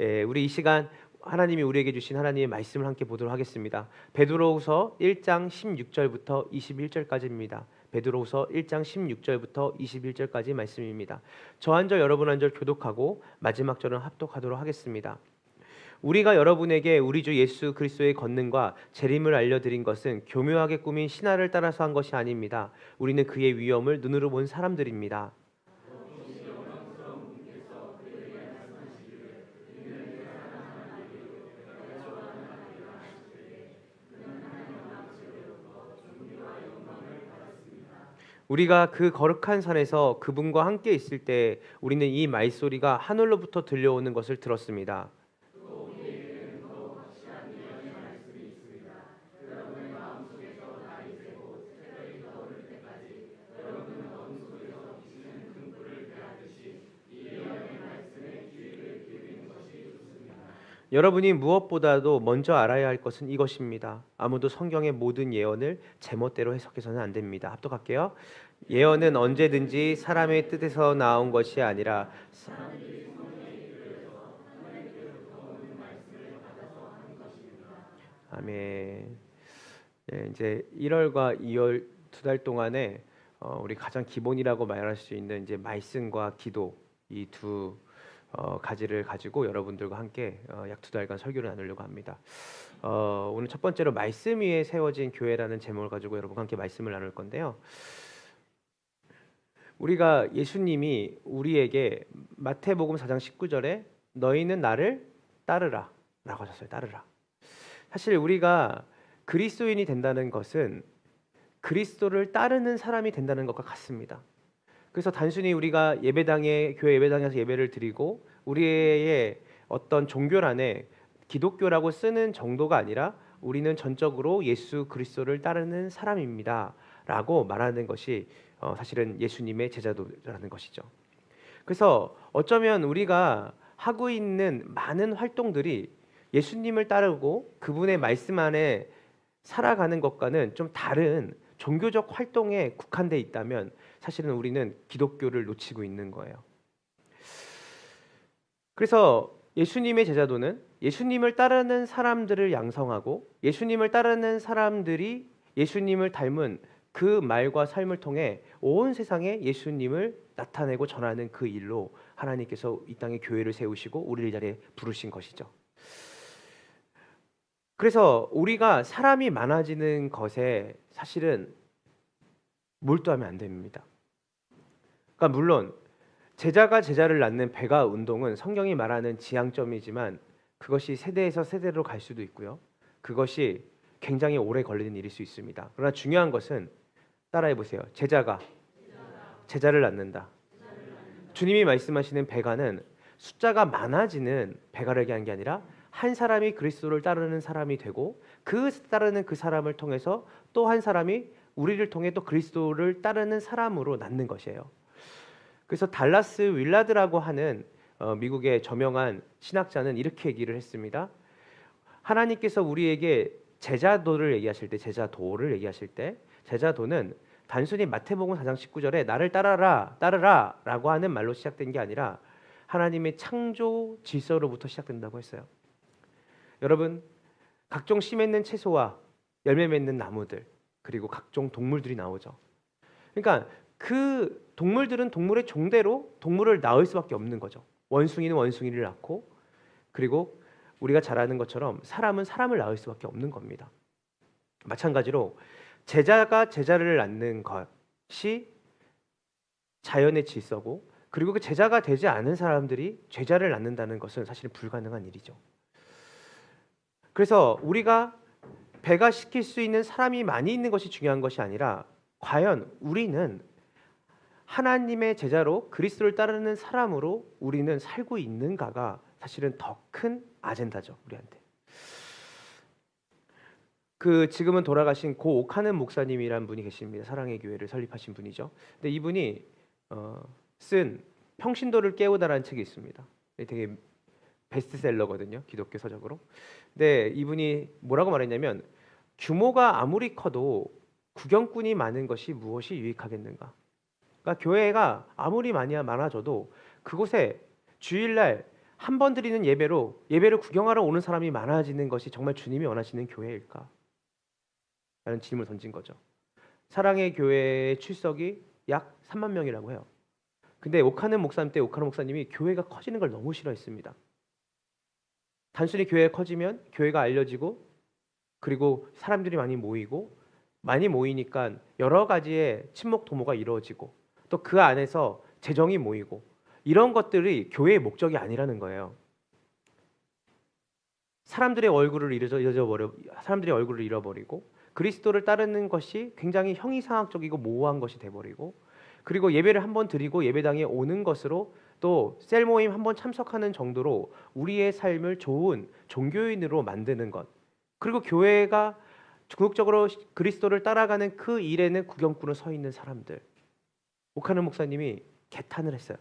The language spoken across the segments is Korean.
우리 이 시간 하나님이 우리에게 주신 하나님의 말씀을 함께 보도록 하겠습니다. 베드로후서 1장 16절부터 21절까지입니다. 베드로후서 1장 16절부터 21절까지 말씀입니다. 저 한 절 여러분 한 절 교독하고 마지막 절은 합독하도록 하겠습니다. 우리가 여러분에게 우리 주 예수 그리스도의 권능과 재림을 알려드린 것은 교묘하게 꾸민 신화를 따라서 한 것이 아닙니다. 우리는 그의 위엄을 눈으로 본 사람들입니다. 우리가 그 거룩한 산에서 그분과 함께 있을 때 우리는 이 말소리가 하늘로부터 들려오는 것을 들었습니다. 여러분이 무엇보다도 먼저 알아야 할 것은 이것입니다. 아무도 성경의 모든 예언을 제멋대로 해석해서는 안 됩니다. 합독할게요. 예언은 언제든지 사람의 뜻에서 나온 것이 아니라 아멘. 이제 1월과 2월 두 달 동안에 우리 가장 기본이라고 말할 수 있는 이제 말씀과 기도 이 두 가지를 가지고 여러분들과 함께 약 두 달간 설교를 나누려고 합니다. 오늘 첫 번째로 말씀 위에 세워진 교회라는 제목을 가지고 여러분과 함께 말씀을 나눌 건데요. 우리가 예수님이 우리에게 마태복음 4장 19절에 너희는 나를 따르라 라고 하셨어요. 따르라. 사실 우리가 그리스도인이 된다는 것은 그리스도를 따르는 사람이 된다는 것과 같습니다. 그래서 단순히 우리가 교회 예배당에서 예배를 드리고 우리의 어떤 종교란에 기독교라고 쓰는 정도가 아니라 우리는 전적으로 예수 그리스도를 따르는 사람입니다 라고 말하는 것이 사실은 예수님의 제자도라는 것이죠. 그래서 어쩌면 우리가 하고 있는 많은 활동들이 예수님을 따르고 그분의 말씀 안에 살아가는 것과는 좀 다른 종교적 활동에 국한돼 있다면 사실은 우리는 기독교를 놓치고 있는 거예요. 그래서 예수님의 제자도는 예수님을 따르는 사람들을 양성하고 예수님을 따르는 사람들이 예수님을 닮은 그 말과 삶을 통해 온 세상에 예수님을 나타내고 전하는 그 일로 하나님께서 이 땅에 교회를 세우시고 우리를 이 자리에 부르신 것이죠. 그래서 우리가 사람이 많아지는 것에 사실은 몰두하면 안 됩니다. 그러니까 물론 제자가 제자를 낳는 배가 운동은 성경이 말하는 지향점이지만 그것이 세대에서 세대로 갈 수도 있고요. 그것이 굉장히 오래 걸리는 일일 수 있습니다. 그러나 중요한 것은 따라해 보세요. 제자가 제자를 낳는다. 주님이 말씀하시는 배가는 숫자가 많아지는 배가를 얘기하는 게 아니라 한 사람이 그리스도를 따르는 사람이 되고 그 따르는 그 사람을 통해서 또 한 사람이 우리를 통해 또 그리스도를 따르는 사람으로 낳는 것이에요. 그래서 달라스 윌라드라고 하는 미국의 저명한 신학자는 이렇게 얘기를 했습니다. 하나님께서 우리에게 제자도를 얘기하실 때 제자도는 단순히 마태복음 4장 19절에 나를 따르라 라고 하는 말로 시작된 게 아니라 하나님의 창조 질서로부터 시작된다고 했어요. 여러분, 각종 씨 맺는 채소와 열매 맺는 나무들 그리고 각종 동물들이 나오죠. 그러니까 그 동물들은 동물의 종대로 동물을 낳을 수밖에 없는 거죠. 원숭이는 원숭이를 낳고 그리고 우리가 잘 아는 것처럼 사람은 사람을 낳을 수밖에 없는 겁니다. 마찬가지로 제자가 제자를 낳는 것이 자연의 질서고 그리고 그 제자가 되지 않은 사람들이 제자를 낳는다는 것은 사실은 불가능한 일이죠. 그래서 우리가 배가시킬 수 있는 사람이 많이 있는 것이 중요한 것이 아니라 과연 우리는 하나님의 제자로 그리스도를 따르는 사람으로 우리는 살고 있는가가 사실은 더 큰 아젠다죠. 우리한테. 지금은 돌아가신 고 오카는 목사님이란 분이 계십니다. 사랑의 교회를 설립하신 분이죠. 근데 이분이 쓴 평신도를 깨우다라는 책이 있습니다. 되게 베스트셀러거든요. 기독교 서적으로. 근데 이분이 뭐라고 말했냐면 규모가 아무리 커도 구경꾼이 많은 것이 무엇이 유익하겠는가. 그러니까 교회가 아무리 많아져도 그곳에 주일날 한 번 드리는 예배로 예배를 구경하러 오는 사람이 많아지는 것이 정말 주님이 원하시는 교회일까? 라는 질문을 던진 거죠. 사랑의 교회의 출석이 약 3만 명이라고 해요. 근데 오카는 목사님 때 오카는 목사님이 교회가 커지는 걸 너무 싫어했습니다. 단순히 교회가 커지면 교회가 알려지고 그리고 사람들이 많이 모이니까 여러 가지의 친목 도모가 이루어지고 또 그 안에서 재정이 모이고 이런 것들이 교회의 목적이 아니라는 거예요. 사람들의 얼굴을 잃어버리고 그리스도를 따르는 것이 굉장히 형이상학적이고 모호한 것이 돼버리고 그리고 예배를 한번 드리고 예배당에 오는 것으로 또 셀 모임 한번 참석하는 정도로 우리의 삶을 좋은 종교인으로 만드는 것 그리고 교회가 궁극적으로 그리스도를 따라가는 그 일에는 구경꾼으로 서 있는 사람들 오카는 목사님이 개탄을 했어요.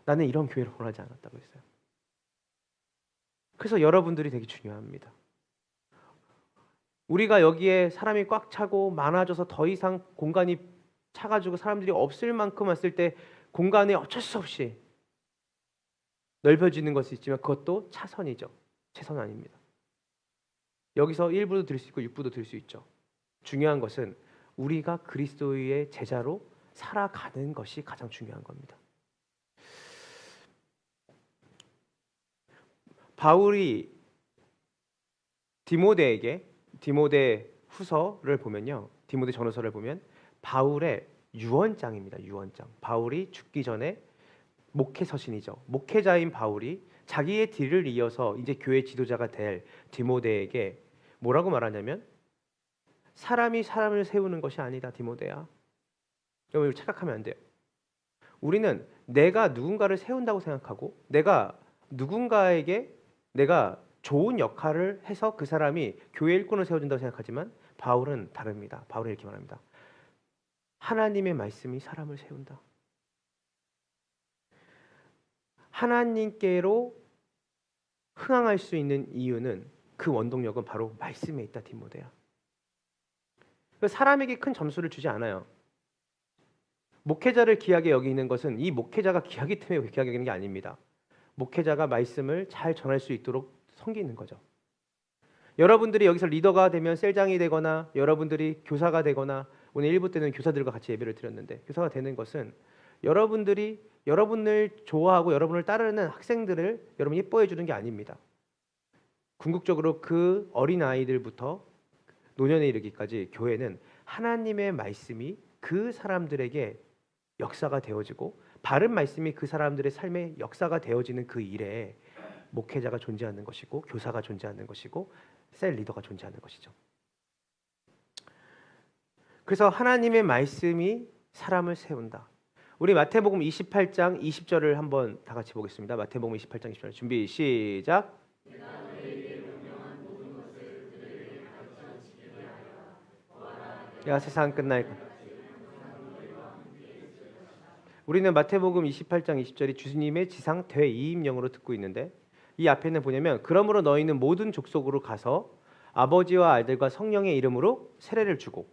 나는 이런 교회를 원하지 않았다고 했어요. 그래서 여러분들이 되게 중요합니다. 우리가 여기에 사람이 꽉 차고 많아져서 더 이상 공간이 차가지고 사람들이 없을 만큼 왔을 때 공간에 어쩔 수 없이 넓어지는 것이 있지만 그것도 차선이죠. 최선 아닙니다. 여기서 1부도 들 수 있고 6부도 들 수 있죠. 중요한 것은 우리가 그리스도의 제자로 살아가는 것이 가장 중요한 겁니다. 바울이 디모데 후서를 보면요. 디모데 전후서를 보면 바울의 유언장입니다. 유언장. 바울이 죽기 전에 목회 서신이죠. 목회자인 바울이 자기의 뒤를 이어서 이제 교회 지도자가 될 디모데에게 뭐라고 말하냐면 사람이 사람을 세우는 것이 아니다. 디모데야. 여러분 착각하면 안 돼요. 우리는 내가 누군가를 세운다고 생각하고 내가 누군가에게 내가 좋은 역할을 해서 그 사람이 교회 일꾼을 세워준다고 생각하지만 바울은 다릅니다. 바울은 이렇게 말합니다. 하나님의 말씀이 사람을 세운다. 하나님께로 흥황할 수 있는 이유는 그 원동력은 바로 말씀에 있다. 디모데야. 사람에게 큰 점수를 주지 않아요. 목회자를 귀하게 여기는 것은 이 목회자가 귀하기 때문에 귀하게 여기는 게 아닙니다. 목회자가 말씀을 잘 전할 수 있도록 섬기는 거죠. 여러분들이 여기서 리더가 되면 셀장이 되거나 여러분들이 교사가 되거나 오늘 1부 때는 교사들과 같이 예배를 드렸는데 교사가 되는 것은 여러분들이 여러분을 좋아하고 여러분을 따르는 학생들을 여러분 예뻐해 주는 게 아닙니다. 궁극적으로 그 어린 아이들부터 노년에 이르기까지 교회는 하나님의 말씀이 그 사람들에게 역사가 되어지고 바른 말씀이 그 사람들의 삶의 역사가 되어지는 그 일에 목회자가 존재하는 것이고 교사가 존재하는 것이고 셀 리더가 존재하는 것이죠. 그래서 하나님의 말씀이 사람을 세운다. 우리 마태복음 28장 20절을 한번 다 같이 보겠습니다. 마태복음 28장 20절 준비 시작. 야 세상 끝날 우리는 마태복음 28장 20절이 주님의 지상 대이임령으로 듣고 있는데 이 앞에는 뭐냐면 그러므로 너희는 모든 족속으로 가서 아버지와 아들과 성령의 이름으로 세례를 주고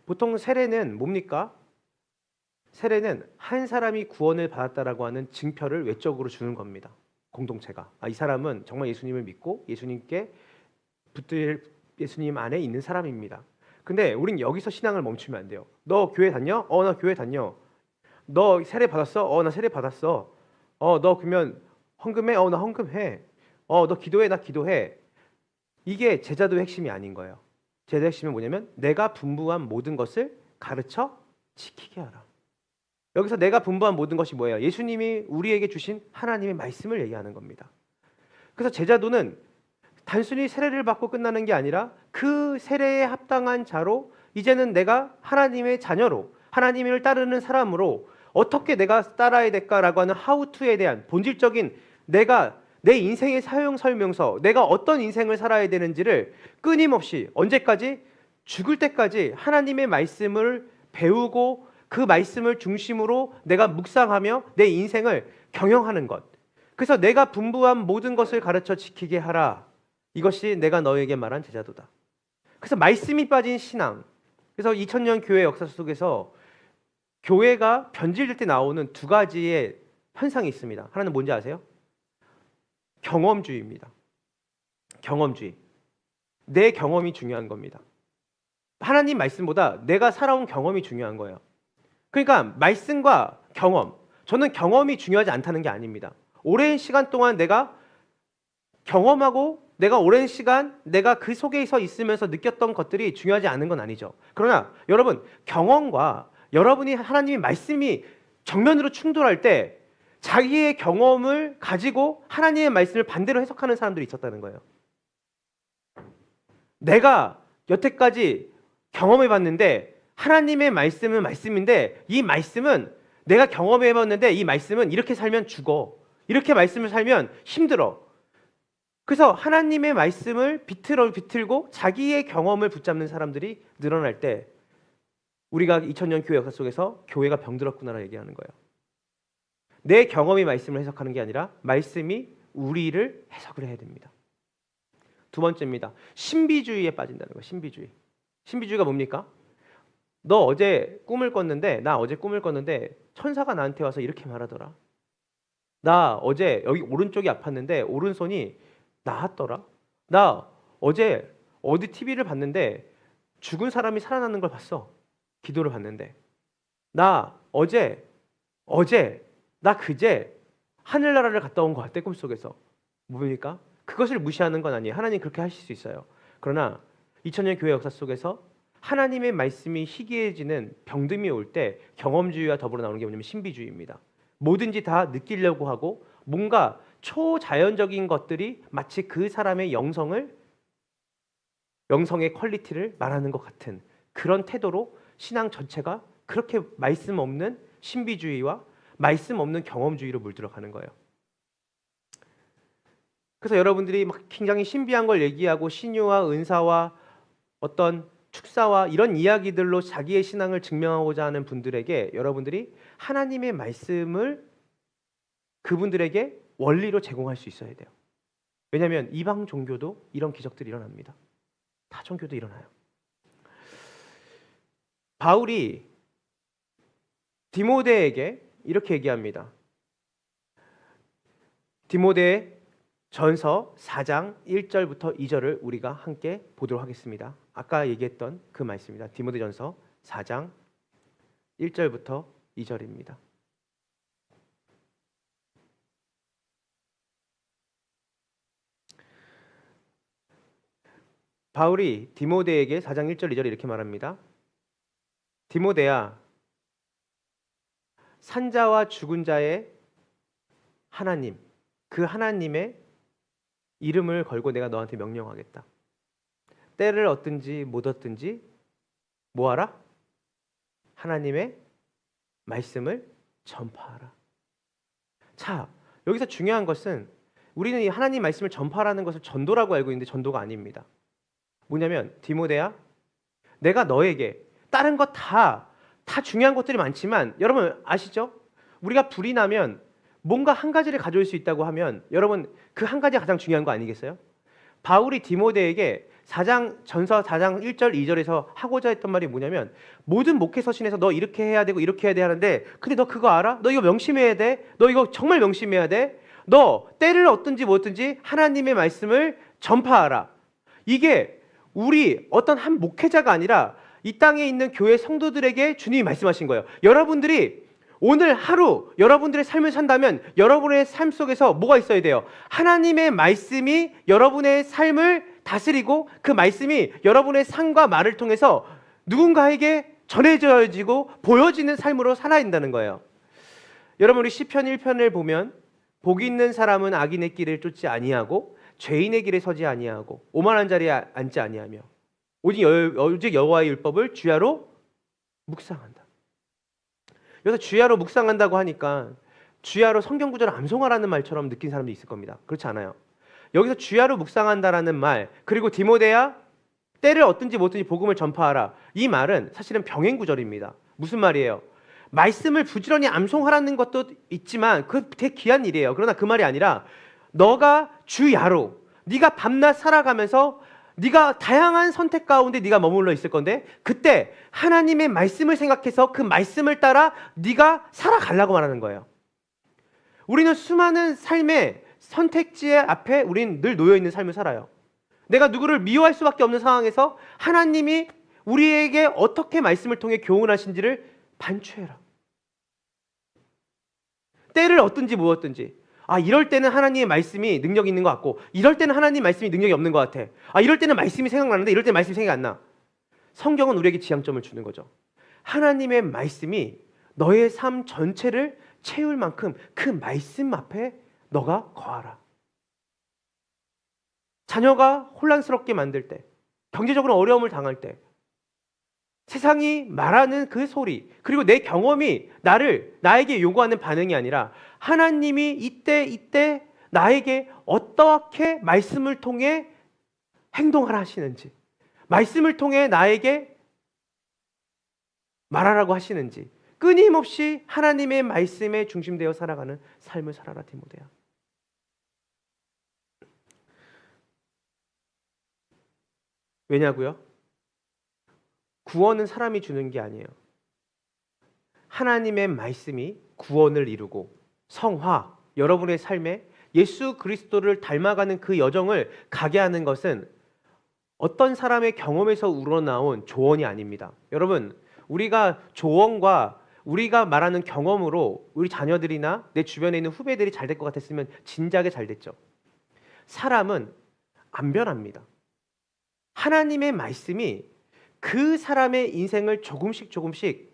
보통 세례는 뭡니까? 세례는 한 사람이 구원을 받았다라고 하는 증표를 외적으로 주는 겁니다. 공동체가 이 사람은 정말 예수님을 믿고 예수님께 붙들 예수님 안에 있는 사람입니다. 근데 우린 여기서 신앙을 멈추면 안 돼요. 너 교회 다녀? 나 교회 다녀. 너 세례 받았어? 나 세례 받았어. 너 그러면 헌금해? 나 헌금해. 너 기도해? 나 기도해. 이게 제자도의 핵심이 아닌 거예요. 제자도의 핵심은 뭐냐면 내가 분부한 모든 것을 가르쳐 지키게 하라. 여기서 내가 분부한 모든 것이 뭐예요? 예수님이 우리에게 주신 하나님의 말씀을 얘기하는 겁니다. 그래서 제자도는 단순히 세례를 받고 끝나는 게 아니라 그 세례에 합당한 자로 이제는 내가 하나님의 자녀로 하나님을 따르는 사람으로 어떻게 내가 따라야 될까라고 하는 하우투에 대한 본질적인 내가 내 인생의 사용 설명서 내가 어떤 인생을 살아야 되는지를 끊임없이 언제까지? 죽을 때까지 하나님의 말씀을 배우고 그 말씀을 중심으로 내가 묵상하며 내 인생을 경영하는 것. 그래서 내가 분부한 모든 것을 가르쳐 지키게 하라. 이것이 내가 너에게 말한 제자도다. 그래서 말씀이 빠진 신앙. 그래서 2000년 교회 역사 속에서 교회가 변질될 때 나오는 두 가지의 현상이 있습니다. 하나는 뭔지 아세요? 경험주의입니다. 경험주의. 내 경험이 중요한 겁니다. 하나님 말씀보다 내가 살아온 경험이 중요한 거예요. 그러니까 말씀과 경험, 저는 경험이 중요하지 않다는 게 아닙니다. 오랜 시간 동안 내가 경험하고 내가 오랜 시간 내가 그 속에서 있으면서 느꼈던 것들이 중요하지 않은 건 아니죠. 그러나 여러분, 경험과 여러분이 하나님의 말씀이 정면으로 충돌할 때 자기의 경험을 가지고 하나님의 말씀을 반대로 해석하는 사람들이 있었다는 거예요. 내가 여태까지 경험해봤는데 하나님의 말씀은 말씀인데 이 말씀은 내가 경험해봤는데 이 말씀은 이렇게 살면 죽어. 이렇게 말씀을 살면 힘들어. 그래서 하나님의 말씀을 비틀고 자기의 경험을 붙잡는 사람들이 늘어날 때 우리가 2000년 교회 역사 속에서 교회가 병들었구나라고 얘기하는 거예요. 내 경험이 말씀을 해석하는 게 아니라 말씀이 우리를 해석을 해야 됩니다. 두 번째입니다. 신비주의에 빠진다는 거예요. 신비주의. 신비주의가 뭡니까? 너 어제 꿈을 꿨는데 나 어제 꿈을 꿨는데 천사가 나한테 와서 이렇게 말하더라. 나 어제 여기 오른쪽이 아팠는데 오른손이 나았더라. 나 어제 어디 TV를 봤는데 죽은 사람이 살아나는 걸 봤어. 기도를 봤는데. 나 어제 나 그제 하늘나라를 갔다 온 것 같아. 꿈속에서. 뭡니까? 그것을 무시하는 건 아니에요. 하나님 그렇게 하실 수 있어요. 그러나 2000년 교회 역사 속에서 하나님의 말씀이 희귀해지는 병듦이 올 때 경험주의와 더불어 나오는 게 뭐냐면 신비주의입니다. 뭐든지 다 느끼려고 하고 뭔가 초자연적인 것들이 마치 그 사람의 영성의 퀄리티를 말하는 것 같은 그런 태도로 신앙 전체가 그렇게 말씀 없는 신비주의와 말씀 없는 경험주의로 물들어가는 거예요. 그래서 여러분들이 막 굉장히 신비한 걸 얘기하고 신유와 은사와 어떤 축사와 이런 이야기들로 자기의 신앙을 증명하고자 하는 분들에게 여러분들이 하나님의 말씀을 그분들에게 원리로 제공할 수 있어야 돼요. 왜냐하면 이방 종교도 이런 기적들이 일어납니다. 타 종교도 일어나요. 바울이 디모데에게 이렇게 얘기합니다. 디모데 전서 4장 1절부터 2절을 우리가 함께 보도록 하겠습니다. 아까 얘기했던 그 말씀입니다. 디모데 전서 4장 1절부터 2절입니다. 바울이 디모데에게 4장 1절 2절에 이렇게 말합니다. 디모데야, 산자와 죽은 자의 하나님, 그 하나님의 이름을 걸고 내가 너한테 명령하겠다. 때를 얻든지 못 얻든지 뭐하라? 하나님의 말씀을 전파하라. 자, 여기서 중요한 것은 우리는 이 하나님 말씀을 전파하라는 것을 전도라고 알고 있는데 전도가 아닙니다. 뭐냐면 디모데야, 내가 너에게 다른 거 다 중요한 것들이 많지만 여러분 아시죠? 우리가 불이 나면 뭔가 한 가지를 가져올 수 있다고 하면 여러분 그 한 가지가 가장 중요한 거 아니겠어요? 바울이 디모데에게 전서 4장 1절 2절에서 하고자 했던 말이 뭐냐면 모든 목회 서신에서 너 이렇게 해야 되고 이렇게 해야 돼 하는데 근데 너 그거 알아? 너 이거 명심해야 돼? 너 이거 정말 명심해야 돼? 너 때를 얻든지 못 얻든지 하나님의 말씀을 전파하라. 이게 우리 어떤 한 목회자가 아니라 이 땅에 있는 교회 성도들에게 주님이 말씀하신 거예요. 여러분들이 오늘 하루 여러분들의 삶을 산다면 여러분의 삶 속에서 뭐가 있어야 돼요? 하나님의 말씀이 여러분의 삶을 다스리고 그 말씀이 여러분의 삶과 말을 통해서 누군가에게 전해져지고 보여지는 삶으로 살아야 된다는 거예요. 여러분 우리 시편 1편을 보면 복이 있는 사람은 악인의 길을 쫓지 아니하고 죄인의 길에 서지 아니하고 오만한 자리에 앉지 아니하며 오직 여호와의 율법을 주야로 묵상한다. 여기서 주야로 묵상한다고 하니까 주야로 성경 구절을 암송하라는 말처럼 느낀 사람도 있을 겁니다. 그렇지 않아요. 여기서 주야로 묵상한다라는 말, 그리고 디모데야 때를 얻든지 못 얻든지 복음을 전파하라. 이 말은 사실은 병행 구절입니다. 무슨 말이에요? 말씀을 부지런히 암송하라는 것도 있지만 그거 되게 귀한 일이에요. 그러나 그 말이 아니라 너가 주야로 네가 밤낮 살아가면서 네가 다양한 선택 가운데 네가 머물러 있을 건데 그때 하나님의 말씀을 생각해서 그 말씀을 따라 네가 살아가려고 말하는 거예요. 우리는 수많은 삶의 선택지의 앞에 우린 늘 놓여 있는 삶을 살아요. 내가 누구를 미워할 수밖에 없는 상황에서 하나님이 우리에게 어떻게 말씀을 통해 교훈하신지를 반추해라. 때를 얻든지 무엇든지, 이럴 때는 하나님의 말씀이 능력이 있는 것 같고, 이럴 때는 하나님 말씀이 능력이 없는 것 같아. 이럴 때는 말씀이 생각나는데 이럴 때는 말씀이 생각이 안 나. 성경은 우리에게 지향점을 주는 거죠. 하나님의 말씀이 너의 삶 전체를 채울 만큼 그 말씀 앞에 너가 거하라. 자녀가 혼란스럽게 만들 때, 경제적으로 어려움을 당할 때, 세상이 말하는 그 소리, 그리고 내 경험이 나에게 요구하는 반응이 아니라 하나님이 이때 나에게 어떻게 말씀을 통해 행동하라 하시는지, 말씀을 통해 나에게 말하라고 하시는지, 끊임없이 하나님의 말씀에 중심되어 살아가는 삶을 살아라, 디모데야. 왜냐고요? 구원은 사람이 주는 게 아니에요. 하나님의 말씀이 구원을 이루고 성화, 여러분의 삶에 예수 그리스도를 닮아가는 그 여정을 가게 하는 것은 어떤 사람의 경험에서 우러나온 조언이 아닙니다. 여러분, 우리가 조언과 우리가 말하는 경험으로 우리 자녀들이나 내 주변에 있는 후배들이 잘 될 것 같았으면 진작에 잘 됐죠. 사람은 안 변합니다. 하나님의 말씀이 그 사람의 인생을 조금씩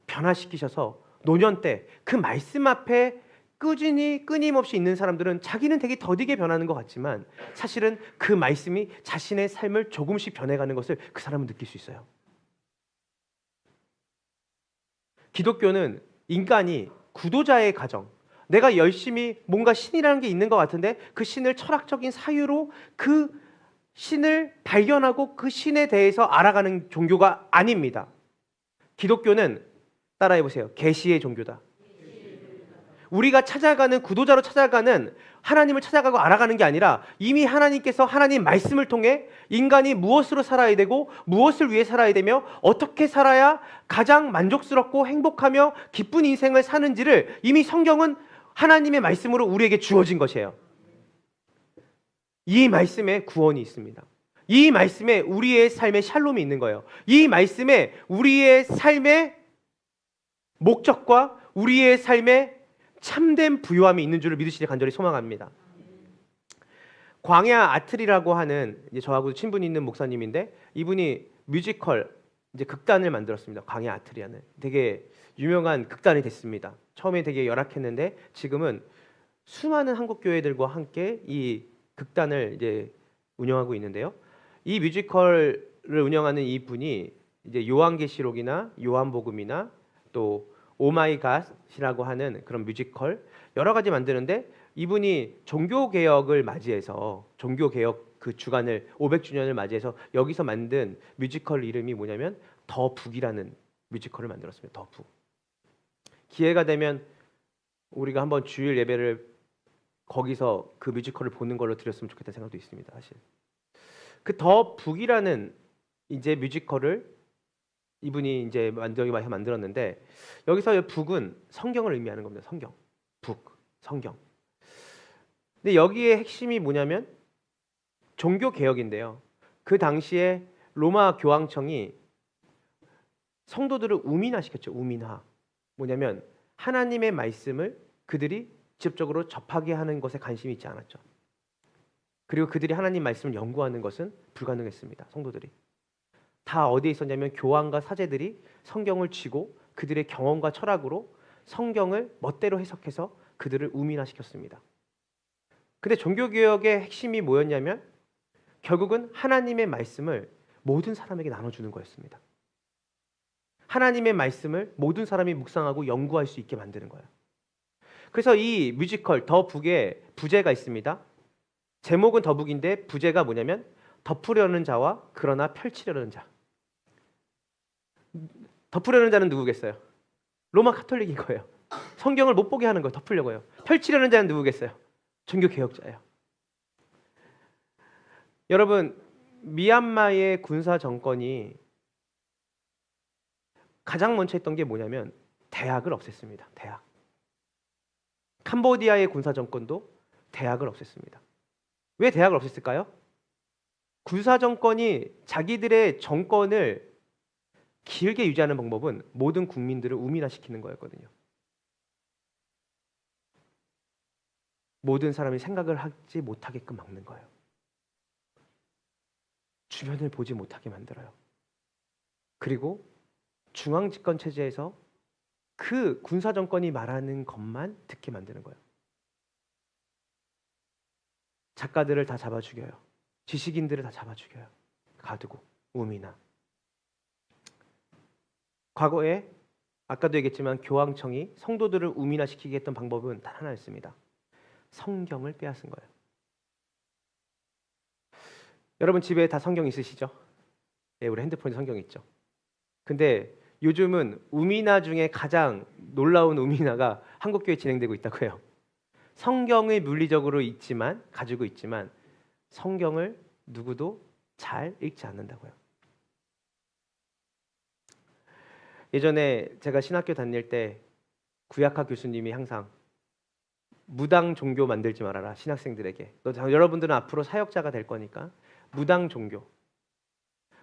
변화시키셔서 노년 때 그 말씀 앞에 꾸준히 끊임없이 있는 사람들은 자기는 되게 더디게 변하는 것 같지만 사실은 그 말씀이 자신의 삶을 조금씩 변해가는 것을 그 사람은 느낄 수 있어요. 기독교는 인간이 구도자의 가정, 내가 열심히 뭔가 신이라는 게 있는 것 같은데 그 신을 철학적인 사유로 그 신을 발견하고 그 신에 대해서 알아가는 종교가 아닙니다. 기독교는 따라해보세요. 계시의 종교다. 우리가 찾아가는 구도자로 찾아가는 하나님을 찾아가고 알아가는 게 아니라 이미 하나님께서 하나님 말씀을 통해 인간이 무엇으로 살아야 되고 무엇을 위해 살아야 되며 어떻게 살아야 가장 만족스럽고 행복하며 기쁜 인생을 사는지를 이미 성경은 하나님의 말씀으로 우리에게 주어진 것이에요. 이 말씀에 구원이 있습니다. 이 말씀에 우리의 삶의 샬롬이 있는 거예요. 이 말씀에 우리의 삶의 목적과 우리의 삶의 참된 부요함이 있는 줄을 믿으시길 간절히 소망합니다. 광야 아틀이라고 하는 저하고도 친분이 있는 목사님인데 이분이 뮤지컬 극단을 만들었습니다. 광야 아틀이라는 되게 유명한 극단이 됐습니다. 처음에 되게 열악했는데 지금은 수많은 한국 교회들과 함께 이 극단을 운영하고 있는데요. 이 뮤지컬을 운영하는 이 분이 요한계시록이나 요한복음이나 또 오마이갓이라고 하는 그런 뮤지컬 여러 가지 만드는데 이분이 종교개혁을 맞이해서 종교개혁 그 주간을 500주년을 맞이해서 여기서 만든 뮤지컬 이름이 뭐냐면 더 북이라는 뮤지컬을 만들었습니다. 더 북. 기회가 되면 우리가 한번 주일 예배를 거기서 그 뮤지컬을 보는 걸로 드렸으면 좋겠다는 생각도 있습니다. 사실 그 더 북이라는 뮤지컬을 이분이 만들었는데 여기서 북은 성경을 의미하는 겁니다. 성경, 북, 성경. 근데 여기에 핵심이 뭐냐면 종교 개혁인데요. 그 당시에 로마 교황청이 성도들을 우민화시켰죠. 우민화. 뭐냐면 하나님의 말씀을 그들이 직접적으로 접하게 하는 것에 관심이 있지 않았죠. 그리고 그들이 하나님 말씀을 연구하는 것은 불가능했습니다. 성도들이. 다 어디에 있었냐면 교황과 사제들이 성경을 쥐고 그들의 경험과 철학으로 성경을 멋대로 해석해서 그들을 우민화시켰습니다. 근데 종교개혁의 핵심이 뭐였냐면 결국은 하나님의 말씀을 모든 사람에게 나눠주는 거였습니다. 하나님의 말씀을 모든 사람이 묵상하고 연구할 수 있게 만드는 거예요. 그래서 이 뮤지컬 더 북에 부제가 있습니다. 제목은 더 북인데 부제가 뭐냐면 덮으려는 자와 그러나 펼치려는 자. 덮으려는 자는 누구겠어요? 로마 카톨릭인 거예요. 성경을 못 보게 하는 거예요. 덮으려고요. 펼치려는 자는 누구겠어요? 종교개혁자예요. 여러분, 미얀마의 군사 정권이 가장 먼저 했던 게 뭐냐면 대학을 없앴습니다. 대학. 캄보디아의 군사 정권도 대학을 없앴습니다. 왜 대학을 없앴을까요? 군사 정권이 자기들의 정권을 길게 유지하는 방법은 모든 국민들을 우민화시키는 거였거든요. 모든 사람이 생각을 하지 못하게끔 막는 거예요. 주변을 보지 못하게 만들어요. 그리고 중앙집권 체제에서 그 군사 정권이 말하는 것만 듣게 만드는 거예요. 작가들을 다 잡아 죽여요. 지식인들을 다 잡아 죽여요. 가두고 우민화. 과거에 아까도 얘기했지만 교황청이 성도들을 우민화시키게 했던 방법은 단 하나였습니다. 성경을 빼앗은 거예요. 여러분 집에 다 성경 있으시죠? 네, 우리 핸드폰에 성경 있죠. 근데 요즘은 우민화 중에 가장 놀라운 우민화가 한국교회에 진행되고 있다고 해요. 성경을 물리적으로 가지고 있지만 성경을 누구도 잘 읽지 않는다고요. 예전에 제가 신학교 다닐 때 구약학 교수님이 항상 무당 종교 만들지 말아라, 신학생들에게. 여러분들은 앞으로 사역자가 될 거니까 무당 종교.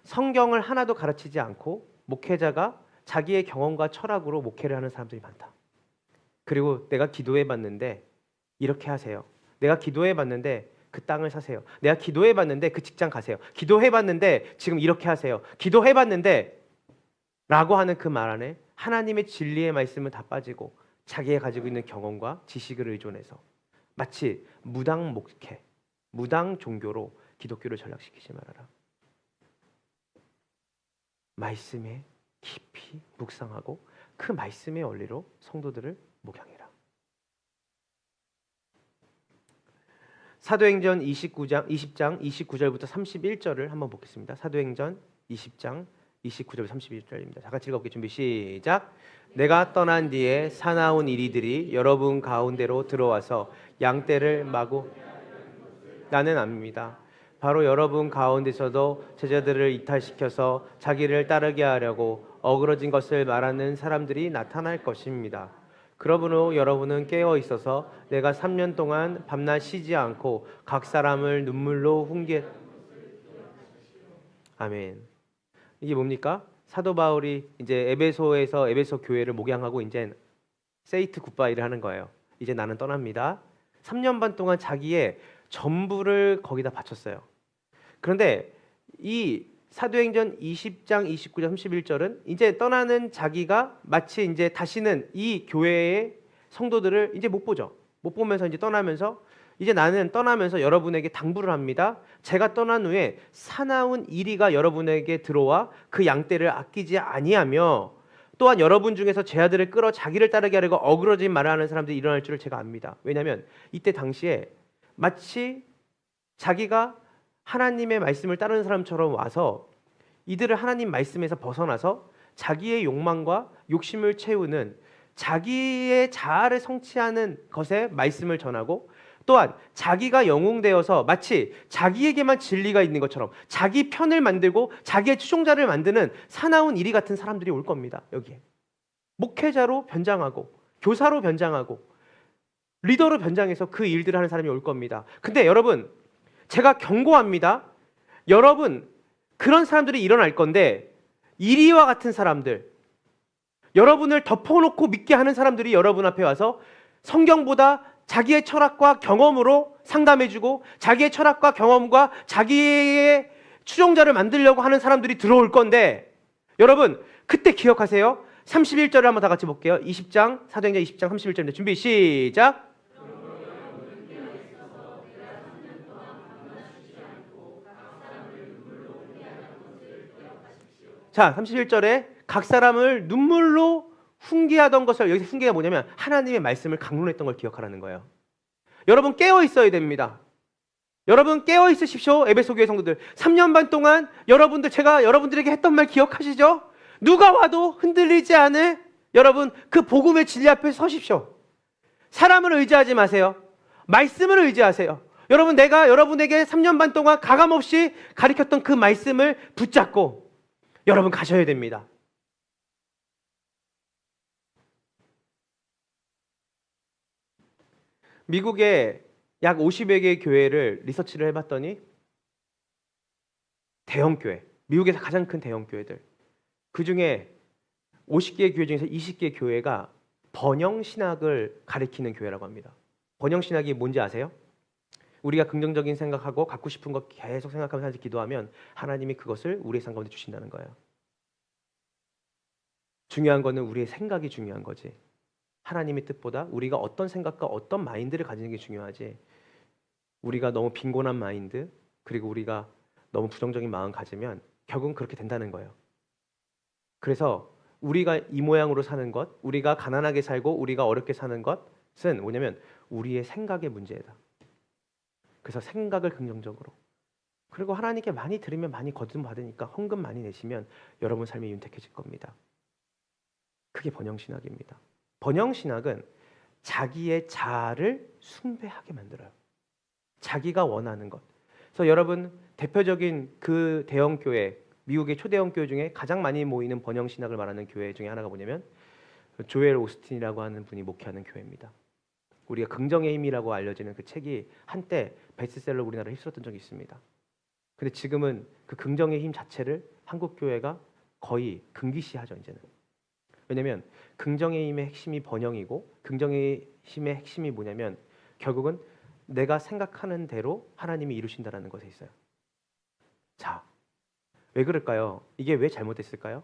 성경을 하나도 가르치지 않고 목회자가 자기의 경험과 철학으로 목회를 하는 사람들이 많다. 그리고 내가 기도해 봤는데 이렇게 하세요. 내가 기도해 봤는데 그 땅을 사세요. 내가 기도해 봤는데 그 직장 가세요. 기도해 봤는데 지금 이렇게 하세요. 기도해 봤는데 라고 하는 그 말 안에 하나님의 진리의 말씀은 다 빠지고 자기가 가지고 있는 경험과 지식을 의존해서 마치 무당 목회, 무당 종교로 기독교를 전락시키지 말아라. 말씀에 깊이 묵상하고 그 말씀의 원리로 성도들을 목양해라. 사도행전 20장 29절부터 31절을 한번 보겠습니다. 사도행전 20장 29절 31절입니다. 다 같이 읽어볼게요. 준비 시작. 내가 떠난 뒤에 사나운 이리들이 여러분 가운데로 들어와서 양떼를 마구 나는 압니다. 바로 여러분 가운데서도 제자들을 이탈시켜서 자기를 따르게 하려고 어그러진 것을 말하는 사람들이 나타날 것입니다. 그러므로 여러분은 깨어 있어서 내가 3년 동안 밤낮 쉬지 않고 각 사람을 눈물로 아멘. 이게 뭡니까? 사도 바울이 이제 에베소 교회를 목양하고 이제 세이트 굿바이를 하는 거예요. 이제 나는 떠납니다. 3년 반 동안 자기의 전부를 거기다 바쳤어요. 그런데 이 사도행전 20장 29절 31절은 이제 떠나는 자기가 마치 이제 다시는 이 교회의 성도들을 이제 못 보죠. 못 보면서 이제 떠나면서 이제 나는 떠나면서 여러분에게 당부를 합니다. 제가 떠난 후에 사나운 이리가 여러분에게 들어와 그 양떼를 아끼지 아니하며 또한 여러분 중에서 제 아들을 끌어 자기를 따르게 하려고 어그러진 말을 하는 사람들이 일어날 줄을 제가 압니다. 왜냐하면 이때 당시에 마치 자기가 하나님의 말씀을 따르는 사람처럼 와서 이들을 하나님 말씀에서 벗어나서 자기의 욕망과 욕심을 채우는 자기의 자아를 성취하는 것에 말씀을 전하고 또한 자기가 영웅되어서 마치 자기에게만 진리가 있는 것처럼 자기 편을 만들고 자기의 추종자를 만드는 사나운 이리 같은 사람들이 올 겁니다. 여기에 목회자로 변장하고 교사로 변장하고 리더로 변장해서 그 일들을 하는 사람이 올 겁니다. 근데 여러분 제가 경고합니다. 여러분 그런 사람들이 일어날 건데 이리와 같은 사람들, 여러분을 덮어놓고 믿게 하는 사람들이 여러분 앞에 와서 성경보다 자기의 철학과 경험으로 상담해주고 자기의 철학과 경험과 자기의 추종자를 만들려고 하는 사람들이 들어올 건데 여러분 그때 기억하세요. 31절을 한번 다 같이 볼게요. 20장 사도행전 20장 31절입니다. 준비 시작. 자 31절에 각 사람을 눈물로 훈계하던 것을, 여기서 훈계가 뭐냐면 하나님의 말씀을 강론했던 걸 기억하라는 거예요. 여러분 깨어 있어야 됩니다. 여러분 깨어 있으십시오. 에베소 교회 성도들 3년 반 동안 제가 여러분들에게 했던 말 기억하시죠? 누가 와도 흔들리지 않을 여러분 그 복음의 진리 앞에 서십시오. 사람을 의지하지 마세요. 말씀을 의지하세요. 여러분 내가 여러분에게 3년 반 동안 가감없이 가르쳤던 그 말씀을 붙잡고 여러분 가셔야 됩니다. 미국의 약 50여 개의 교회를 리서치를 해봤더니 대형 교회, 미국에서 가장 큰 대형 교회들, 그 중에 50개의 교회 중에서 20개의 교회가 번영 신학을 가리키는 교회라고 합니다. 번영 신학이 뭔지 아세요? 우리가 긍정적인 생각하고 갖고 싶은 것 계속 생각하면서 기도하면 하나님이 그것을 우리의 삶 가운데 주신다는 거예요. 중요한 거는 우리의 생각이 중요한 거지. 하나님의 뜻보다 우리가 어떤 생각과 어떤 마인드를 가지는 게 중요하지. 우리가 너무 빈곤한 마인드, 그리고 우리가 너무 부정적인 마음 가지면 결국은 그렇게 된다는 거예요. 그래서 우리가 이 모양으로 사는 것, 우리가 가난하게 살고 우리가 어렵게 사는 것은 뭐냐면 우리의 생각의 문제다. 그래서 생각을 긍정적으로, 그리고 하나님께 많이 드리면 많이 거듭 받으니까 헌금 많이 내시면 여러분 삶이 윤택해질 겁니다. 그게 번영신학입니다. 번영신학은 자기의 자아를 숭배하게 만들어요. 자기가 원하는 것. 그래서 여러분 대표적인 그 대형 교회, 미국의 초대형 교회 중에 가장 많이 모이는 번영신학을 말하는 교회 중에 하나가 뭐냐면 조엘 오스틴이라고 하는 분이 목회하는 교회입니다. 우리가 긍정의 힘이라고 알려지는 그 책이 한때 베스트셀러 우리나라에 휩쓸었던 적이 있습니다. 근데 지금은 그 긍정의 힘 자체를 한국 교회가 거의 금기시하죠, 이제는. 왜냐하면 긍정의 힘의 핵심이 번영이고, 긍정의 힘의 핵심이 뭐냐면 결국은 내가 생각하는 대로 하나님이 이루신다라는 것에 있어요. 자, 왜 그럴까요? 이게 왜 잘못됐을까요?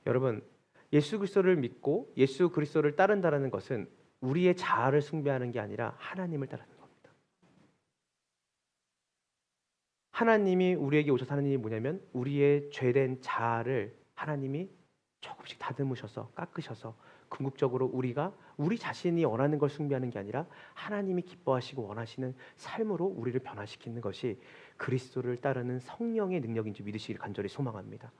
여러분, 예수 그리스도를 믿고 예수 그리스도를 따른다는 것은 우리의 자아를 숭배하는 게 아니라 하나님을 따르는 겁니다. 하나님이 우리에게 오셔서 하는 일이 뭐냐면 우리의 죄된 자아를 하나님이 조금씩 다듬으셔서 깎으셔서 궁극적으로 우리가 우리 자신이 원하는 걸 숭배하는 게 아니라 하나님이 기뻐하시고 원하시는 삶으로 우리를 변화시키는 것이 그리스도를 따르는 성령의 능력인 줄 믿으시길 간절히 소망합니다.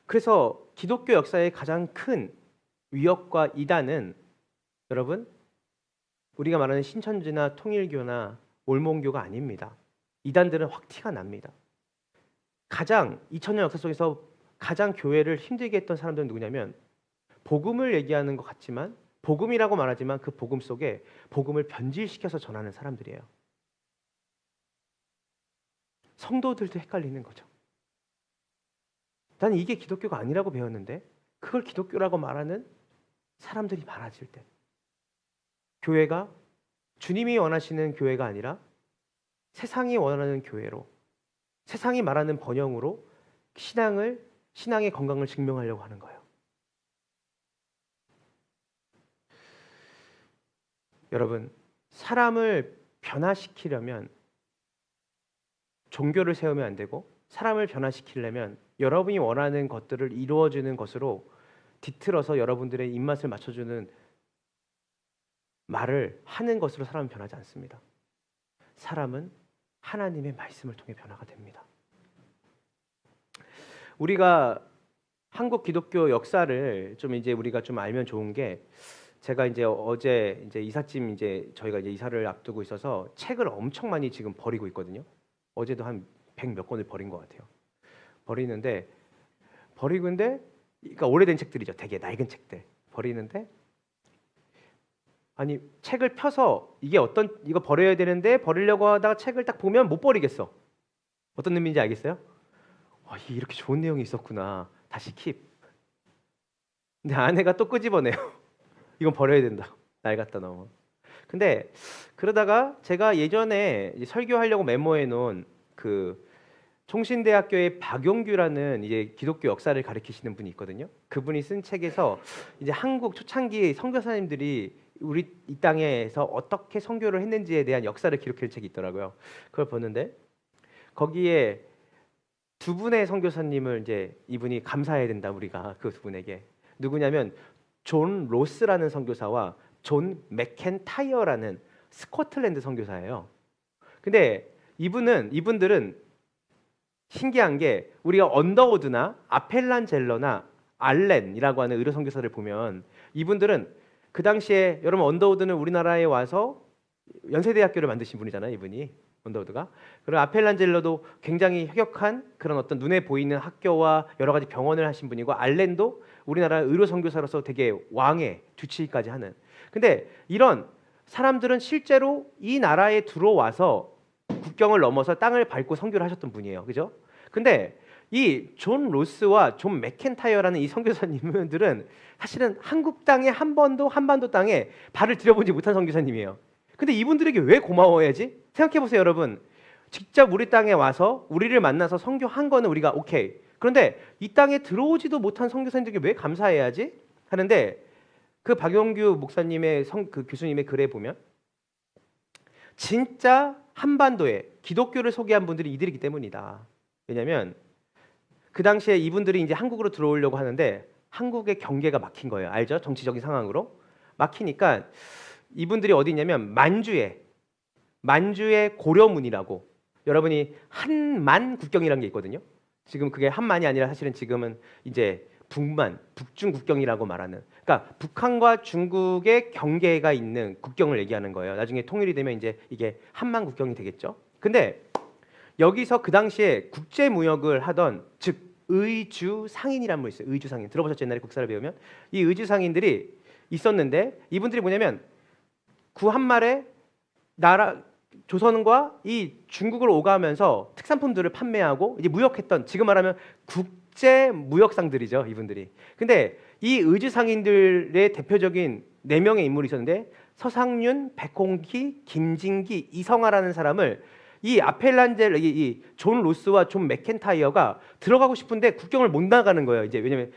그래서 기독교 역사의 가장 큰 위협과 이단은 여러분 우리가 말하는 신천지나 통일교나 몰몬교가 아닙니다. 이단들은 확 티가 납니다. 가장 2000년 역사 속에서 가장 교회를 힘들게 했던 사람들은 누구냐면 복음을 얘기하는 것 같지만 복음이라고 말하지만 그 복음 속에 복음을 변질시켜서 전하는 사람들이에요. 성도들도 헷갈리는 거죠. 나는 이게 기독교가 아니라고 배웠는데 그걸 기독교라고 말하는 사람들이 많아질 때 교회가 주님이 원하시는 교회가 아니라 세상이 원하는 교회로, 세상이 말하는 번영으로 신앙의 건강을 증명하려고 하는 거예요. 여러분, 사람을 변화시키려면 종교를 세우면 안 되고, 사람을 변화시키려면 여러분이 원하는 것들을 이루어주는 것으로 뒤틀어서 여러분들의 입맛을 맞춰주는 말을 하는 것으로 사람은 변하지 않습니다. 사람은 하나님의 말씀을 통해 변화가 됩니다. 우리가 한국 기독교 역사를 좀 이제 우리가 좀 알면 좋은 게, 제가 이제 어제 이제 이삿짐 이제 저희가 이제 이사를 앞두고 있어서 책을 엄청 많이 지금 버리고 있거든요. 어제도 한 100 몇 권을 버린 것 같아요. 버리는데 그러니까 오래된 책들이죠. 되게 낡은 책들 버리는데, 아니 책을 펴서 이거 버려야 되는데 버리려고 하다가 책을 딱 보면 못 버리겠어. 어떤 의미인지 알겠어요? 이렇게 좋은 내용이 있었구나. 다시 킵. 근데 아내가 또 끄집어내요. 이건 버려야 된다. 낡았다 너무. 근데 그러다가 제가 예전에 설교하려고 메모해 놓은 그 총신대학교의 박용규라는 이제 기독교 역사를 가르치시는 분이 있거든요. 그분이 쓴 책에서 이제 한국 초창기 선교사님들이 우리 이 땅에서 어떻게 선교를 했는지에 대한 역사를 기록한 책이 있더라고요. 그걸 보는데 거기에 두 분의 선교사님을 이제 이분이 감사해야 된다. 우리가 그 두 분에게 누구냐면 존 로스라는 선교사와 존 맥켄타이어라는 스코틀랜드 선교사예요. 근데 이분들은 신기한 게 우리가 언더우드나 아펠란젤러나 알렌이라고 하는 의료 선교사를 보면 이분들은 그 당시에 여러분 언더우드는 우리나라에 와서 연세대학교를 만드신 분이잖아요. 이분이 언더우드가. 그리고 아펠란젤러도 굉장히 혁혁한 그런 어떤 눈에 보이는 학교와 여러 가지 병원을 하신 분이고, 알렌도 우리나라 의료 선교사로서 되게 왕의 뒤치기까지 하는. 근데 이런 사람들은 실제로 이 나라에 들어와서 국경을 넘어서 땅을 밟고 선교를 하셨던 분이에요. 그죠? 근데 이 존 로스와 존 맥켄타이어라는 이 선교사님들은 사실은 한국 땅에 한 번도 한반도 땅에 발을 들여보지 못한 선교사님이에요. 근데 이분들에게 왜 고마워해야지? 생각해 보세요, 여러분. 직접 우리 땅에 와서 우리를 만나서 선교한 거는 우리가 오케이. 그런데 이 땅에 들어오지도 못한 선교사님들에게 왜 감사해야지? 하는데 그 박용규 목사님의 그 교수님의 글에 보면 진짜 한반도에 기독교를 소개한 분들이 이들이기 때문이다. 왜냐하면 그 당시에 이분들이 이제 한국으로 들어오려고 하는데 한국의 경계가 막힌 거예요. 알죠? 정치적인 상황으로 막히니까 이분들이 어디 있냐면 만주의 고려문이라고, 여러분이 한만 국경이라는 게 있거든요. 지금 그게 한만이 아니라 사실은 지금은 이제 북중 국경이라고 말하는, 그러니까 북한과 중국의 경계가 있는 국경을 얘기하는 거예요. 나중에 통일이 되면 이제 이게 한만 국경이 되겠죠. 근데 여기서 그 당시에 국제 무역을 하던, 즉 의주 상인이라는 분 있어요. 의주 상인 들어보셨죠? 옛날에 국사를 배우면 이 의주 상인들이 있었는데 이분들이 뭐냐면 구한말에 나라 조선과 이 중국을 오가면서 특산품들을 판매하고 이제 무역했던, 지금 말하면 국제 무역상들이죠, 이분들이. 근데 이 의주 상인들의 대표적인 4명의 인물이 있었는데 서상윤, 백홍기, 김진기, 이성하라는 사람을 이 아펠란젤, 이 존 로스와 존 맥켄타이어가 들어가고 싶은데 국경을 못 나가는 거예요. 이제 왜냐면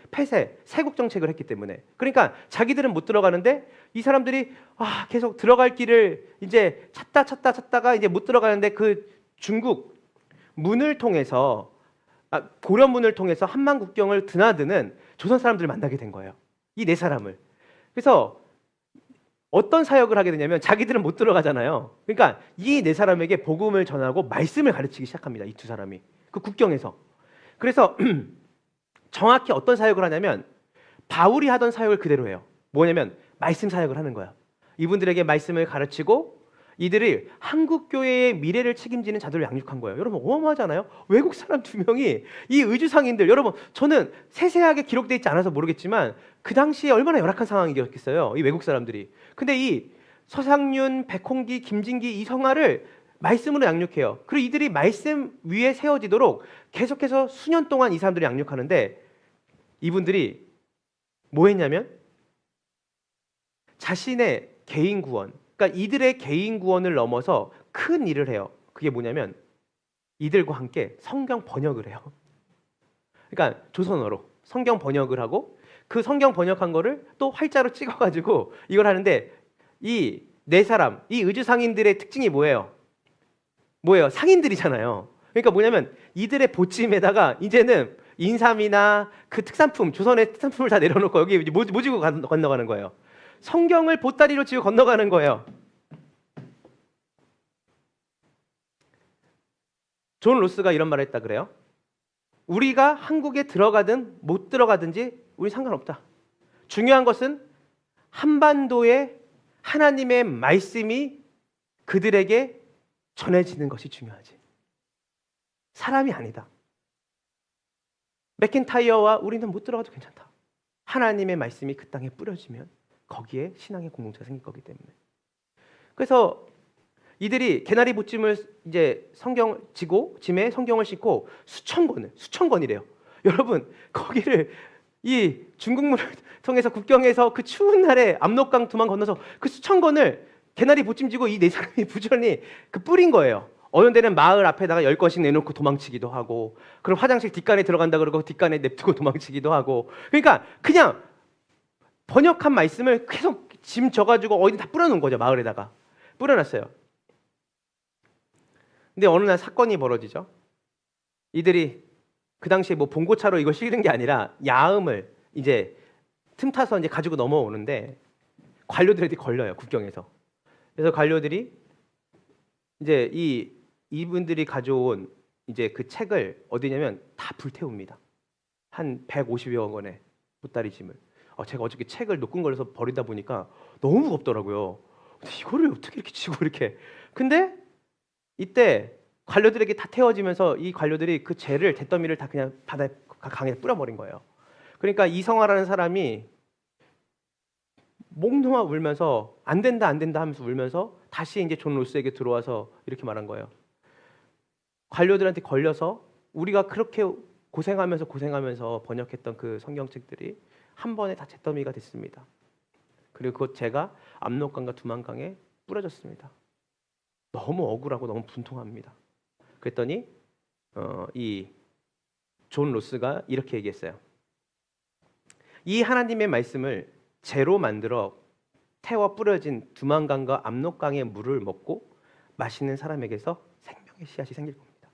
세국 정책을 했기 때문에. 그러니까 자기들은 못 들어가는데 이 사람들이 계속 들어갈 길을 이제 찾다가 이제 못 들어가는데 그 중국 문을 통해서 고려문을 통해서 한만 국경을 드나드는 조선 사람들을 만나게 된 거예요. 이 4사람을. 그래서 어떤 사역을 하게 되냐면 자기들은 못 들어가잖아요. 그러니까 이 4사람에게 복음을 전하고 말씀을 가르치기 시작합니다. 이 2사람이 그 국경에서. 그래서 정확히 어떤 사역을 하냐면 바울이 하던 사역을 그대로 해요. 뭐냐면 말씀 사역을 하는 거야. 이분들에게 말씀을 가르치고 이들이 한국 교회의 미래를 책임지는 자들을 양육한 거예요. 여러분 어마어마하잖아요. 외국 사람 2명이 이 의주 상인들, 여러분 저는 세세하게 기록되어 있지 않아서 모르겠지만 그 당시에 얼마나 열악한 상황이었겠어요, 이 외국 사람들이. 근데 이 서상윤, 백홍기, 김진기, 이성하를 말씀으로 양육해요. 그리고 이들이 말씀 위에 세워지도록 계속해서 수년 동안 이 사람들을 양육하는데 이분들이 뭐 했냐면 자신의 개인 구원, 그러니까 이들의 개인 구원을 넘어서 큰 일을 해요. 그게 뭐냐면 이들과 함께 성경 번역을 해요. 그러니까 조선어로 성경 번역을 하고 그 성경 번역한 거를 또 활자로 찍어가지고 이걸 하는데 이 4사람, 이 의주 상인들의 특징이 뭐예요? 상인들이잖아요. 그러니까 뭐냐면 이들의 보침에다가 이제는 인삼이나 그 특산품, 조선의 특산품을 다 내려놓고 여기 뭐 지고 건너가는 거예요? 성경을 보따리로 지고 건너가는 거예요. 존 로스가 이런 말을 했다 그래요. 우리가 한국에 들어가든 못 들어가든지 우리 상관없다. 중요한 것은 한반도에 하나님의 말씀이 그들에게 전해지는 것이 중요하지. 사람이 아니다. 맥켄타이어와 우리는 못 들어가도 괜찮다. 하나님의 말씀이 그 땅에 뿌려지면 거기에 신앙의 공동체가 생길 거기 때문에. 그래서 이들이 개나리 보찜을 이제 짐에 성경을 싣고 수천 권이래요. 여러분 거기를 이 중국문을 통해서 국경에서 그 추운 날에 압록강 두만 건너서 그 수천 권을 개나리 보찜지고 이 4사람이 부지런히 그 뿌린 거예요. 어느 데는 마을 앞에다가 10권씩 내놓고 도망치기도 하고, 그럼 화장실 뒷간에 들어간다 그러고 뒷간에 냅두고 도망치기도 하고, 그러니까 그냥 번역한 말씀을 계속 짐 져가지고 어디 다 뿌려놓은 거죠. 마을에다가 뿌려놨어요. 근데 어느 날 사건이 벌어지죠. 이들이 그 당시에 뭐 봉고차로 이걸 실는 게 아니라 야음을 이제 틈타서 이제 가지고 넘어오는데 관료들한테 걸려요, 국경에서. 그래서 관료들이 이제 이분들이 가져온 이제 그 책을 어디냐면 다 불태웁니다. 한 150여 권의 보따리 짐을. 제가 어저께 책을 노끈거려서 버리다 보니까 너무 무겁더라고요. 이거를 어떻게 이렇게 지고 이렇게. 근데 이때 관료들에게 다 태워지면서 이 관료들이 그 죄를, 잿더미를 다 그냥 바다에, 강에 뿌려버린 거예요. 그러니까 이성화라는 사람이 목 놓아 울면서 안 된다 안 된다 하면서 울면서 다시 이제 존 로스에게 들어와서 이렇게 말한 거예요. 관료들한테 걸려서 우리가 그렇게 고생하면서 번역했던 그 성경책들이 한 번에 다 잿더미가 됐습니다. 그리고 그것 제가 압록강과 두만강에 뿌려졌습니다. 너무 억울하고 너무 분통합니다. 그랬더니 이 존 로스가 이렇게 얘기했어요. 이 하나님의 말씀을 재로 만들어 태워 뿌려진 두만강과 압록강의 물을 먹고 마시는 사람에게서 생명의 씨앗이 생길 겁니다.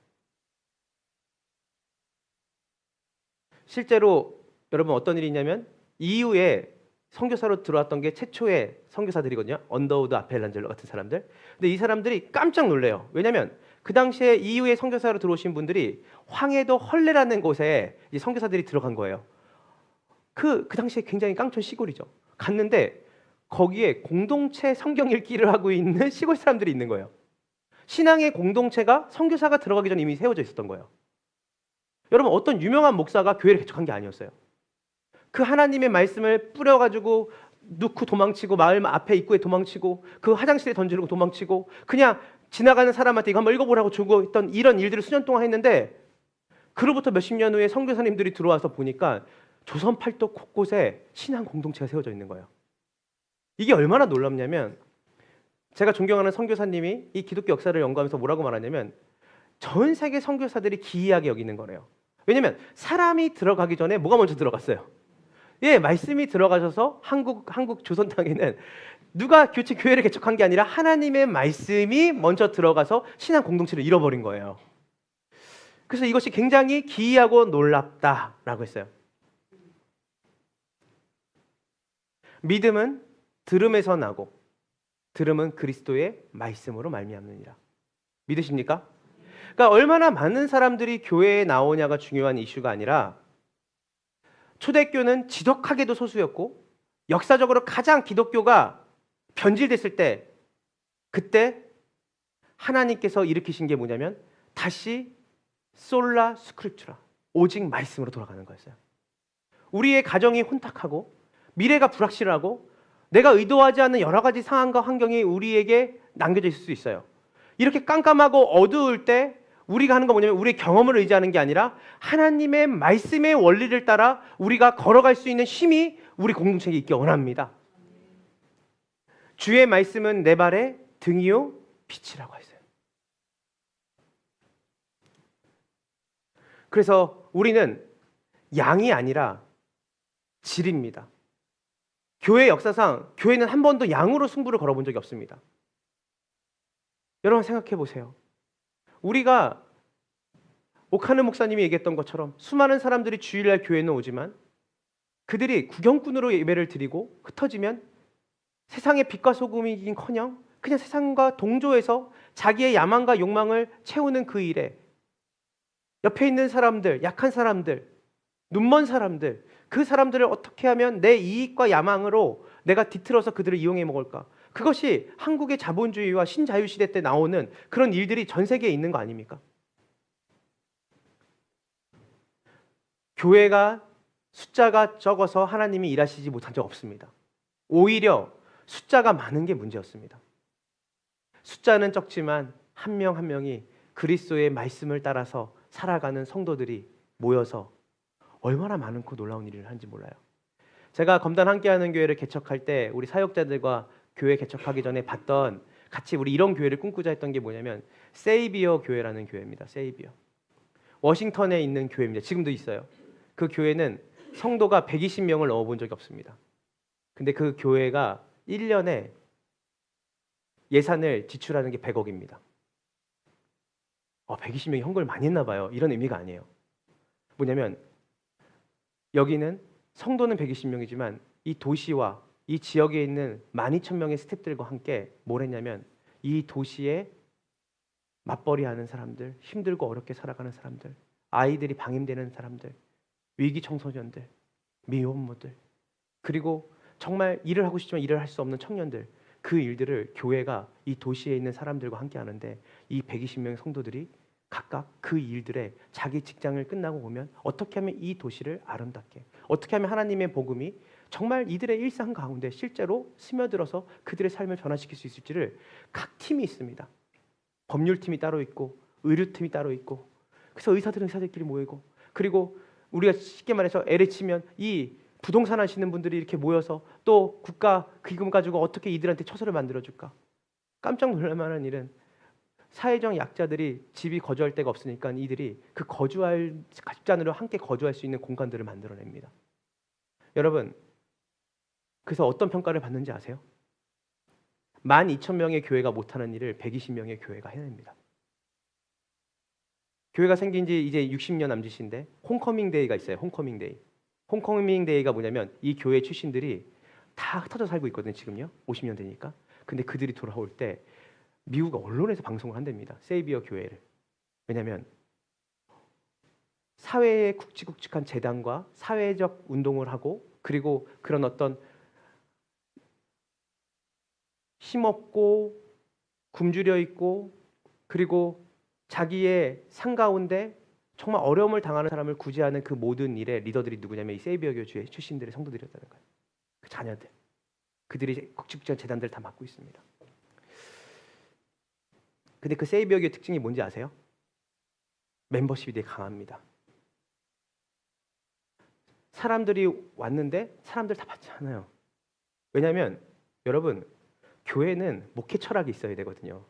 실제로 여러분 어떤 일이 있냐면 이후에 선교사로 들어왔던 게 최초의 선교사들이거든요. 언더우드 아펠란젤러 같은 사람들. 근데 이 사람들이 깜짝 놀래요. 왜냐하면 그 당시에 이후에 선교사로 들어오신 분들이 황해도 헐레라는 곳에 이 선교사들이 들어간 거예요. 그 당시에 굉장히 깡촌 시골이죠. 갔는데 거기에 공동체 성경 읽기를 하고 있는 시골 사람들이 있는 거예요. 신앙의 공동체가 선교사가 들어가기 전에 이미 세워져 있었던 거예요. 여러분 어떤 유명한 목사가 교회를 개척한 게 아니었어요. 그 하나님의 말씀을 뿌려가지고 넣고 도망치고 마을 앞에 입구에 도망치고 그 화장실에 던지고 도망치고 그냥 지나가는 사람한테 이거 한번 읽어보라고 주고 했던 이런 일들을 수년 동안 했는데 그로부터 몇십 년 후에 선교사님들이 들어와서 보니까 조선 팔도 곳곳에 신앙 공동체가 세워져 있는 거예요. 이게 얼마나 놀랍냐면 제가 존경하는 선교사님이 이 기독교 역사를 연구하면서 뭐라고 말하냐면 전 세계 선교사들이 기이하게 여기는 거래요. 왜냐하면 사람이 들어가기 전에 뭐가 먼저 들어갔어요? 예, 말씀이 들어가셔서 한국 조선 땅에는 누가 교회를 개척한 게 아니라 하나님의 말씀이 먼저 들어가서 신앙 공동체를 잃어버린 거예요. 그래서 이것이 굉장히 기이하고 놀랍다라고 했어요. 믿음은 들음에서 나고 들음은 그리스도의 말씀으로 말미암느니라. 믿으십니까? 그러니까 얼마나 많은 사람들이 교회에 나오냐가 중요한 이슈가 아니라 초대교는 지독하게도 소수였고 역사적으로 가장 기독교가 변질됐을 때 그때 하나님께서 일으키신 게 뭐냐면 다시 솔라 스크립투라 오직 말씀으로 돌아가는 거였어요. 우리의 가정이 혼탁하고 미래가 불확실하고 내가 의도하지 않는 여러 가지 상황과 환경이 우리에게 남겨져 있을 수 있어요. 이렇게 깜깜하고 어두울 때 우리가 하는 건 뭐냐면 우리의 경험을 의지하는 게 아니라 하나님의 말씀의 원리를 따라 우리가 걸어갈 수 있는 힘이 우리 공동체에 있기 원합니다. 주의 말씀은 내 발의 등이요 빛이라고 했어요. 그래서 우리는 양이 아니라 질입니다. 교회 역사상 교회는 한 번도 양으로 승부를 걸어본 적이 없습니다. 여러분 생각해 보세요. 우리가 오카느 목사님이 얘기했던 것처럼 수많은 사람들이 주일날 교회는 오지만 그들이 구경꾼으로 예배를 드리고 흩어지면 세상의 빛과 소금이긴커녕 그냥 세상과 동조해서 자기의 야망과 욕망을 채우는 그 일에 옆에 있는 사람들, 약한 사람들, 눈먼 사람들, 그 사람들을 어떻게 하면 내 이익과 야망으로 내가 뒤틀어서 그들을 이용해 먹을까? 그것이 한국의 자본주의와 신자유시대 때 나오는 그런 일들이 전 세계에 있는 거 아닙니까? 교회가 숫자가 적어서 하나님이 일하시지 못한 적 없습니다. 오히려 숫자가 많은 게 문제였습니다. 숫자는 적지만 한 명 한 명이 그리스도의 말씀을 따라서 살아가는 성도들이 모여서 얼마나 많고 놀라운 일을 하는지 몰라요. 제가 검단 함께하는 교회를 개척할 때 우리 사역자들과 교회 개척하기 전에 봤던 같이 우리 이런 교회를 꿈꾸자 했던 게 뭐냐면 세이비어 교회라는 교회입니다. 세이비어. 워싱턴에 있는 교회입니다. 지금도 있어요. 그 교회는 성도가 120명을 넘어본 적이 없습니다. 근데 그 교회가 1년에 예산을 지출하는 게 100억입니다. 120명이 헌금을 많이 했나 봐요. 이런 의미가 아니에요. 뭐냐면 여기는 성도는 120명이지만 이 도시와 이 지역에 있는 12,000명의 스태프들과 함께 뭘 했냐면 이 도시에 맞벌이하는 사람들, 힘들고 어렵게 살아가는 사람들, 아이들이 방임되는 사람들, 위기 청소년들, 미혼모들, 그리고 정말 일을 하고 싶지만 일을 할 수 없는 청년들, 그 일들을 교회가 이 도시에 있는 사람들과 함께 하는데 이 120명의 성도들이 각각 그 일들에 자기 직장을 끝나고 보면 어떻게 하면 이 도시를 아름답게, 어떻게 하면 하나님의 복음이 정말 이들의 일상 가운데 실제로 스며들어서 그들의 삶을 변화시킬 수 있을지를 각 팀이 있습니다. 법률팀이 따로 있고 의료팀이 따로 있고, 그래서 의사들끼리 모이고, 그리고 우리가 쉽게 말해서 L을 치면 이 부동산 하시는 분들이 이렇게 모여서 또 국가 기금 가지고 어떻게 이들한테 처소를 만들어줄까. 깜짝 놀랄 만한 일은 사회적 약자들이 집이 거주할 데가 없으니까 이들이 그 거주할 집단으로 함께 거주할 수 있는 공간들을 만들어냅니다. 여러분, 그래서 어떤 평가를 받는지 아세요? 12,000명의 교회가 못하는 일을 120명의 교회가 해냅니다. 교회가 생긴 지 이제 60년 남짓인데 홈커밍 데이가 있어요. 홈커밍 데이. 홈커밍 데이가 뭐냐면 이 교회 출신들이 다 흩어져 살고 있거든요. 지금요. 50년 되니까. 근데 그들이 돌아올 때 미국 언론에서 방송을 한답니다. 세이비어 교회를. 왜냐하면 사회의 굵직굵직한 재단과 사회적 운동을 하고, 그리고 그런 어떤 힘없고 굶주려 있고, 그리고 자기의 상 가운데 정말 어려움을 당하는 사람을 구제하는 그 모든 일의 리더들이 누구냐면 이 세이비어 교회 출신들의 성도들이었다는 거예요. 그 자녀들, 그들이 굵직굵직한 재단들을 다 맡고 있습니다. 근데 그 세이비어 교회 특징이 뭔지 아세요? 멤버십이 되게 강합니다. 사람들이 왔는데 사람들 다 받지 않아요. 왜냐하면 여러분, 교회는 목회 철학이 있어야 되거든요.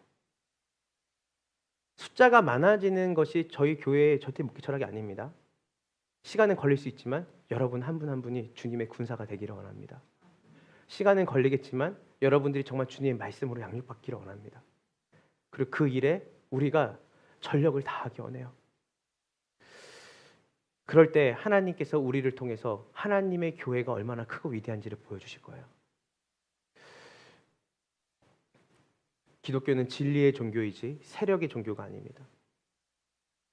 숫자가 많아지는 것이 저희 교회의 절대 목회 철학이 아닙니다. 시간은 걸릴 수 있지만 여러분 한 분 한 분이 주님의 군사가 되기를 원합니다. 시간은 걸리겠지만 여러분들이 정말 주님의 말씀으로 양육받기를 원합니다. 그리고 그 일에 우리가 전력을 다하기 원해요. 그럴 때 하나님께서 우리를 통해서 하나님의 교회가 얼마나 크고 위대한지를 보여주실 거예요. 기독교는 진리의 종교이지 세력의 종교가 아닙니다.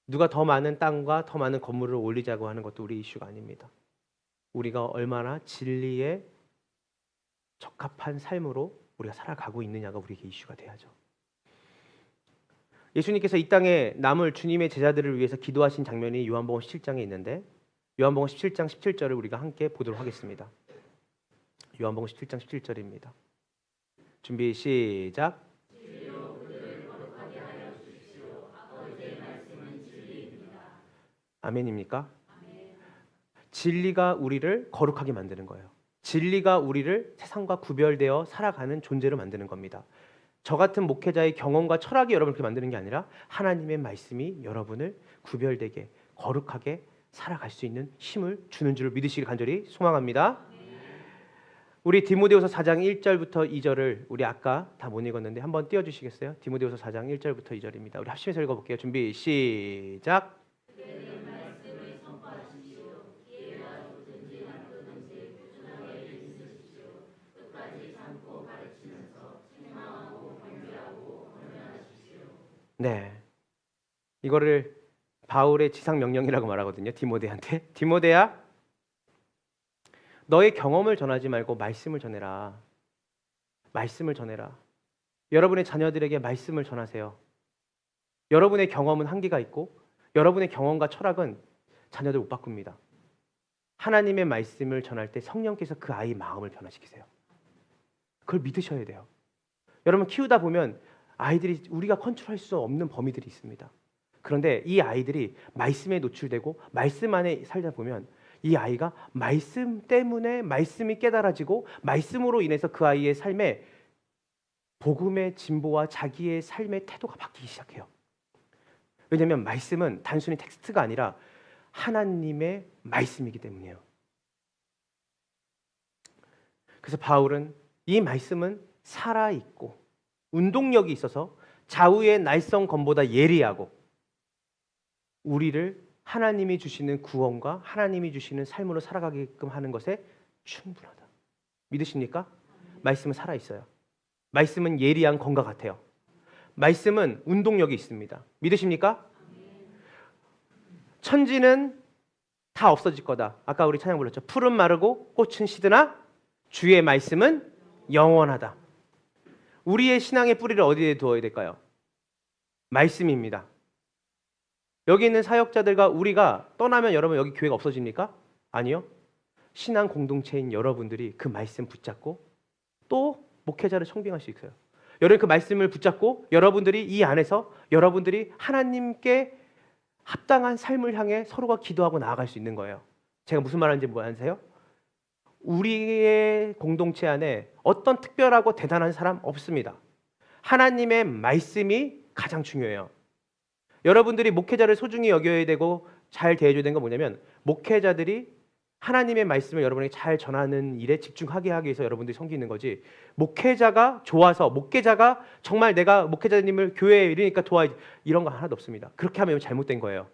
누가 더 많은 땅과 더 많은 건물을 올리자고 하는 것도 우리 이슈가 아닙니다. 우리가 얼마나 진리에 적합한 삶으로 우리가 살아가고 있느냐가 우리에게 이슈가 돼야죠. 예수님께서 이 땅에 남을 주님의 제자들을 위해서 기도하신 장면이 요한복음 17장에 있는데, 요한복음 17장 17절을 우리가 함께 보도록 하겠습니다. 요한복음 17장 17절입니다. 준비 시작. 아멘입니까? 아멘. 진리가 우리를 거룩하게 만드는 거예요. 진리가 우리를 세상과 구별되어 살아가는 존재로 만드는 겁니다. 저 같은 목회자의 경험과 철학이 여러분을 그렇게 만드는 게 아니라 하나님의 말씀이 여러분을 구별되게 거룩하게 살아갈 수 있는 힘을 주는 줄 믿으시길 간절히 소망합니다. 우리 디모데후서 4장 1절부터 2절을 우리 아까 다 못 읽었는데 한번 띄워주시겠어요? 디모데후서 4장 1절부터 2절입니다. 우리 합심해서 읽어볼게요. 준비 시작. 네, 이거를 바울의 지상 명령이라고 말하거든요. 디모데한테. 디모데야, 너의 경험을 전하지 말고 말씀을 전해라. 말씀을 전해라. 여러분의 자녀들에게 말씀을 전하세요. 여러분의 경험은 한계가 있고 여러분의 경험과 철학은 자녀들 못 바꿉니다. 하나님의 말씀을 전할 때 성령께서 그 아이의 마음을 변화시키세요. 그걸 믿으셔야 돼요. 여러분 키우다 보면 아이들이 우리가 컨트롤할 수 없는 범위들이 있습니다. 그런데 이 아이들이 말씀에 노출되고 말씀 안에 살다 보면 이 아이가 말씀 때문에 말씀이 깨달아지고 말씀으로 인해서 그 아이의 삶에 복음의 진보와 자기의 삶의 태도가 바뀌기 시작해요. 왜냐하면 말씀은 단순히 텍스트가 아니라 하나님의 말씀이기 때문이에요. 그래서 바울은 이 말씀은 살아있고 운동력이 있어서 좌우의 날성검보다 예리하고 우리를 하나님이 주시는 구원과 하나님이 주시는 삶으로 살아가게끔 하는 것에 충분하다. 믿으십니까? 말씀은 살아있어요. 말씀은 예리한 검과 같아요. 말씀은 운동력이 있습니다. 믿으십니까? 천지는 다 없어질 거다. 아까 우리 찬양 불렀죠. 풀은 마르고 꽃은 시드나 주의 말씀은 영원하다. 우리의 신앙의 뿌리를 어디에 두어야 될까요? 말씀입니다. 여기 있는 사역자들과 우리가 떠나면 여러분 여기 교회가 없어집니까? 아니요. 신앙 공동체인 여러분들이 그 말씀 붙잡고 또 목회자를 청빙할 수 있어요. 여러분 그 말씀을 붙잡고 여러분들이 이 안에서 여러분들이 하나님께 합당한 삶을 향해 서로가 기도하고 나아갈 수 있는 거예요. 제가 무슨 말하는지 뭐 아세요? 우리의 공동체 안에 어떤 특별하고 대단한 사람 없습니다. 하나님의 말씀이 가장 중요해요. 여러분들이 목회자를 소중히 여겨야 되고 잘 대해줘야 되는 건 뭐냐면 목회자들이 하나님의 말씀을 여러분에게 잘 전하는 일에 집중하게 하기 위해서 여러분들이 섬기는 거지, 목회자가 좋아서 목회자가 정말 내가 목회자님을 교회에 이르니까 도와, 이런 거 하나도 없습니다. 그렇게 하면 잘못된 거예요.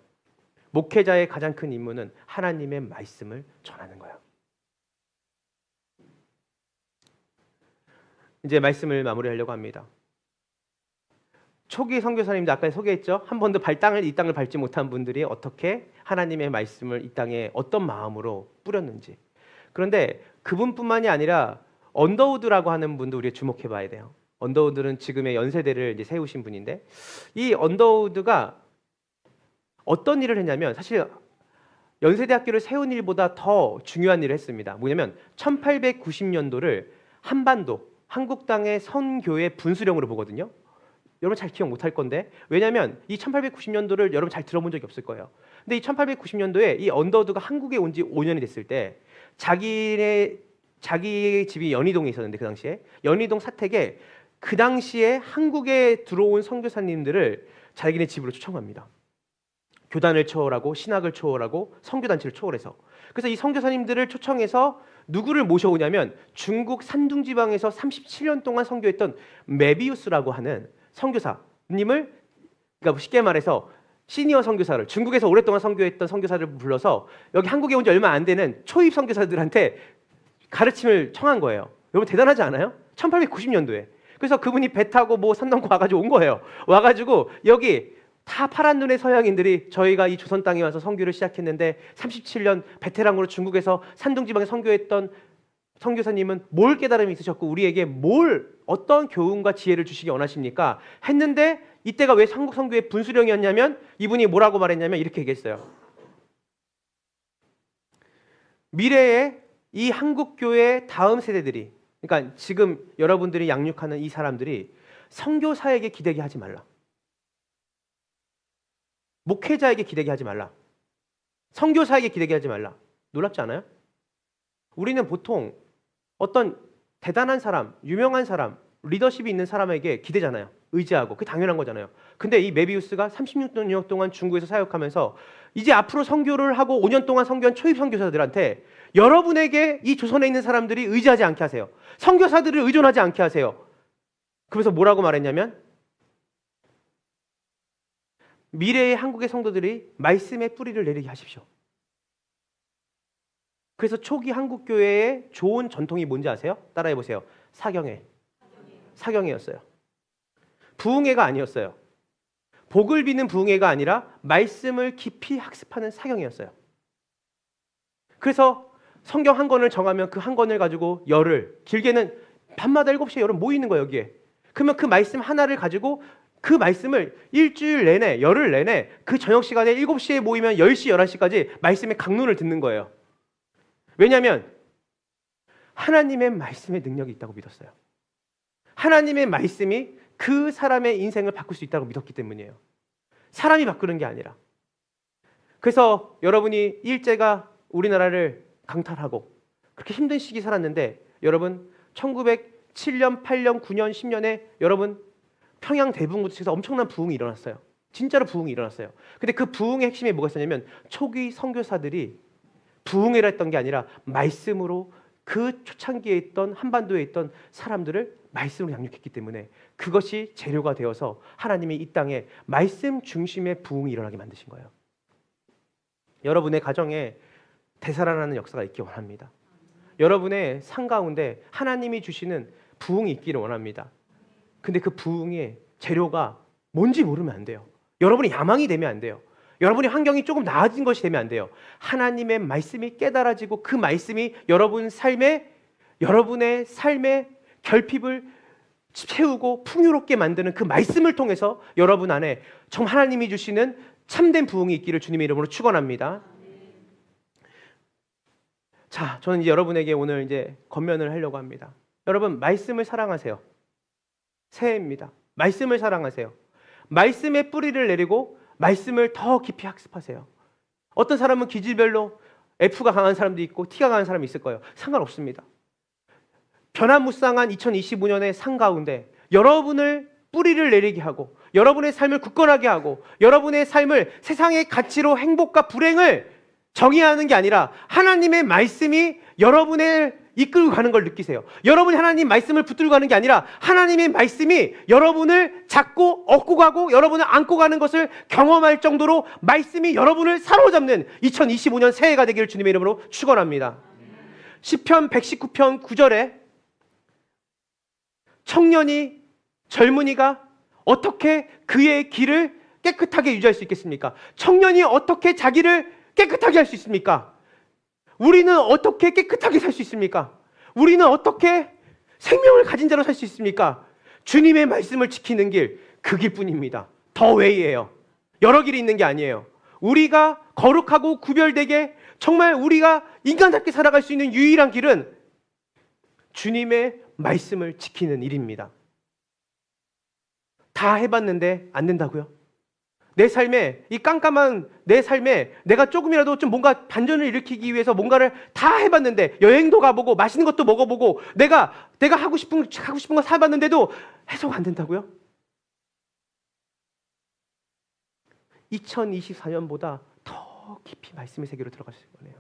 목회자의 가장 큰 임무는 하나님의 말씀을 전하는 거예요. 이제 말씀을 마무리하려고 합니다. 초기 선교사님들 아까 소개했죠. 한 번도 이 땅을 밟지 못한 분들이 어떻게 하나님의 말씀을 이 땅에 어떤 마음으로 뿌렸는지. 그런데 그분뿐만이 아니라 언더우드라고 하는 분도 우리가 주목해 봐야 돼요. 언더우드는 지금의 연세대를 이제 세우신 분인데, 이 언더우드가 어떤 일을 했냐면 사실 연세대학교를 세운 일보다 더 중요한 일을 했습니다. 뭐냐면 1890년도를 한반도 한국 땅의 선교의 분수령으로 보거든요. 여러분 잘 기억 못할 건데, 왜냐하면 이 1890년도를 여러분 잘 들어본 적이 없을 거예요. 근데 이 1890년도에 이 언더우드가 한국에 온 지 5년이 됐을 때 자기 집이 연희동에 있었는데, 그 당시에 연희동 사택에 그 당시에 한국에 들어온 선교사님들을 자기네 집으로 초청합니다. 교단을 초월하고 신학을 초월하고 선교단체를 초월해서. 그래서 이 선교사님들을 초청해서 누구를 모셔오냐면 중국 산둥지방에서 37년 동안 선교했던 메비우스라고 하는 선교사님을, 그러니까 쉽게 말해서 시니어 선교사를, 중국에서 오랫동안 선교했던 선교사를 불러서 여기 한국에 온 지 얼마 안 되는 초입 선교사들한테 가르침을 청한 거예요. 여러분 대단하지 않아요? 1890년도에. 그래서 그분이 배 타고 뭐 산 넘고 와가지고 온 거예요. 와가지고 여기 다 파란 눈의 서양인들이 저희가 이 조선 땅에 와서 선교를 시작했는데 37년 베테랑으로 중국에서 산둥지방에 선교했던 선교사님은 뭘 깨달음이 있으셨고 우리에게 어떤 교훈과 지혜를 주시기 원하십니까? 했는데 이때가 왜 한국 선교의 분수령이었냐면 이분이 뭐라고 말했냐면 이렇게 얘기했어요. 미래에 이 한국 교회의 다음 세대들이, 그러니까 지금 여러분들이 양육하는 이 사람들이 선교사에게 기대게 하지 말라. 목회자에게 기대게 하지 말라. 선교사에게 기대게 하지 말라. 놀랍지 않아요? 우리는 보통 어떤 대단한 사람, 유명한 사람, 리더십이 있는 사람에게 기대잖아요. 의지하고. 그게 당연한 거잖아요. 근데 이 메비우스가 36년 동안 중국에서 사역하면서 이제 앞으로 선교를 하고 5년 동안 선교한 초입 선교사들한테 여러분에게 이 조선에 있는 사람들이 의지하지 않게 하세요. 선교사들을 의존하지 않게 하세요. 그래서 뭐라고 말했냐면 미래의 한국의 성도들이 말씀의 뿌리를 내리게 하십시오. 그래서 초기 한국 교회의 좋은 전통이 뭔지 아세요? 따라해 보세요. 사경회였어요. 부흥회가 아니었어요. 복을 비는 부흥회가 아니라 말씀을 깊이 학습하는 사경회였어요. 그래서 성경 한 권을 정하면 그 한 권을 가지고 길게는 밤마다 7시에 열흘 모이는 거예요, 여기에. 그러면 그 말씀 하나를 가지고 그 말씀을 일주일 내내, 열흘 내내 그 저녁 시간에 7시에 모이면 10시, 11시까지 말씀의 강론을 듣는 거예요. 왜냐하면 하나님의 말씀의 능력이 있다고 믿었어요. 하나님의 말씀이 그 사람의 인생을 바꿀 수 있다고 믿었기 때문이에요. 사람이 바꾸는 게 아니라. 그래서 여러분이 일제가 우리나라를 강탈하고 그렇게 힘든 시기 살았는데 여러분 1907년, 8년, 9년, 10년에 여러분 평양 대붕구에서 엄청난 부흥이 일어났어요. 진짜로 부흥이 일어났어요. 근데 그 부흥의 핵심이 뭐가 있었냐면 초기 선교사들이 부흥회를 했던 게 아니라 말씀으로 그 초창기에 있던 한반도에 있던 사람들을 말씀으로 양육했기 때문에 그것이 재료가 되어서 하나님이 이 땅에 말씀 중심의 부흥이 일어나게 만드신 거예요. 여러분의 가정에 되살아나는 역사가 있기 원합니다. 여러분의 삶 가운데 하나님이 주시는 부흥이 있기를 원합니다. 근데 그 부흥의 재료가 뭔지 모르면 안 돼요. 여러분이 야망이 되면 안 돼요. 여러분의 환경이 조금 나아진 것이 되면 안 돼요. 하나님의 말씀이 깨달아지고 그 말씀이 여러분의 삶의 결핍을 채우고 풍요롭게 만드는 그 말씀을 통해서 여러분 안에 정말 하나님이 주시는 참된 부흥이 있기를 주님의 이름으로 축원합니다. 자, 저는 이제 여러분에게 오늘 이제 권면을 하려고 합니다. 여러분, 말씀을 사랑하세요. 새해입니다. 말씀을 사랑하세요. 말씀의 뿌리를 내리고 말씀을 더 깊이 학습하세요. 어떤 사람은 기질별로 F가 강한 사람도 있고 T가 강한 사람이 있을 거예요. 상관없습니다. 변화무쌍한 2025년의 상 가운데 여러분을 뿌리를 내리게 하고 여러분의 삶을 굳건하게 하고 여러분의 삶을 세상의 가치로 행복과 불행을 정의하는 게 아니라 하나님의 말씀이 여러분을 이끌고 가는 걸 느끼세요. 여러분이 하나님 말씀을 붙들고 가는 게 아니라 하나님의 말씀이 여러분을 잡고 얻고 가고 여러분을 안고 가는 것을 경험할 정도로 말씀이 여러분을 사로잡는 2025년 새해가 되기를 주님의 이름으로 축원합니다. 시편 119편 9절에 청년이 젊은이가 어떻게 그의 길을 깨끗하게 유지할 수 있겠습니까? 청년이 어떻게 자기를 깨끗하게 할 수 있습니까? 우리는 어떻게 깨끗하게 살 수 있습니까? 우리는 어떻게 생명을 가진 자로 살 수 있습니까? 주님의 말씀을 지키는 길, 그 길뿐입니다. 더 웨이예요. 여러 길이 있는 게 아니에요. 우리가 거룩하고 구별되게 정말 우리가 인간답게 살아갈 수 있는 유일한 길은 주님의 말씀을 지키는 일입니다. 다 해봤는데 안 된다고요? 내 삶에, 이 깜깜한 내 삶에 내가 조금이라도 좀 뭔가 반전을 일으키기 위해서 뭔가를 다 해봤는데, 여행도 가보고 맛있는 것도 먹어보고 내가 하고 싶은 거 사봤는데도 해소가 안 된다고요? 2024년보다 더 깊이 말씀의 세계로 들어가실 거네요.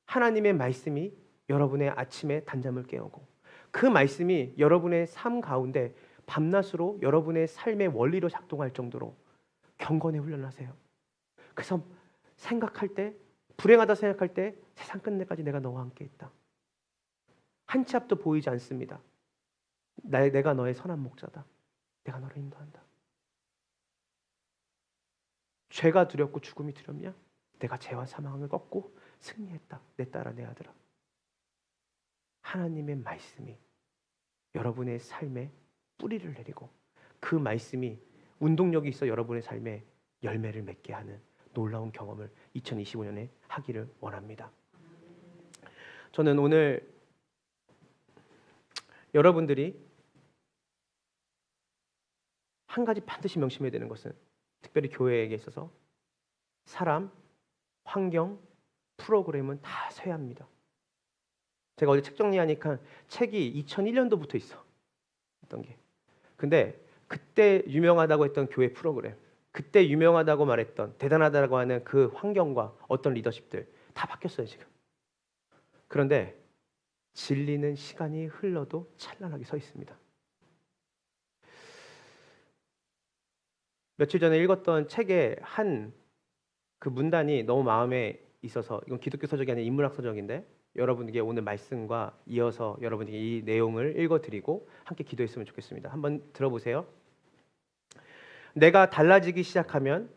하나님의 말씀이 여러분의 아침에 단잠을 깨우고 그 말씀이 여러분의 삶 가운데 밤낮으로 여러분의 삶의 원리로 작동할 정도로 경건의 훈련을 하세요. 그래서 생각할 때, 불행하다 생각할 때 세상 끝내까지 내가 너와 함께 있다. 한 치 앞도 보이지 않습니다. 내가 너의 선한 목자다. 내가 너를 인도한다. 죄가 두렵고 죽음이 두렵냐? 내가 죄와 사망을 꺾고 승리했다. 내 딸아, 내 아들아. 하나님의 말씀이 여러분의 삶에 뿌리를 내리고 그 말씀이 운동력이 있어 여러분의 삶에 열매를 맺게 하는 놀라운 경험을 2025년에 하기를 원합니다. 저는 오늘 여러분들이 한 가지 반드시 명심해야 되는 것은, 특별히 교회에게 있어서 사람, 환경, 프로그램은 다 쇠합니다. 제가 어제 책 정리하니까 책이 2001년도부터 있어. 어떤 게. 근데 그때 유명하다고 했던 교회 프로그램, 그때 유명하다고 말했던 대단하다고 하는 그 환경과 어떤 리더십들 다 바뀌었어요 지금. 그런데 진리는 시간이 흘러도 찬란하게 서 있습니다. 며칠 전에 읽었던 책의 한 그 문단이 너무 마음에 있어서, 이건 기독교 서적이 아니라 인문학 서적인데 여러분에게 오늘 말씀과 이어서 여러분에게 이 내용을 읽어드리고 함께 기도했으면 좋겠습니다. 한번 들어보세요. 내가 달라지기 시작하면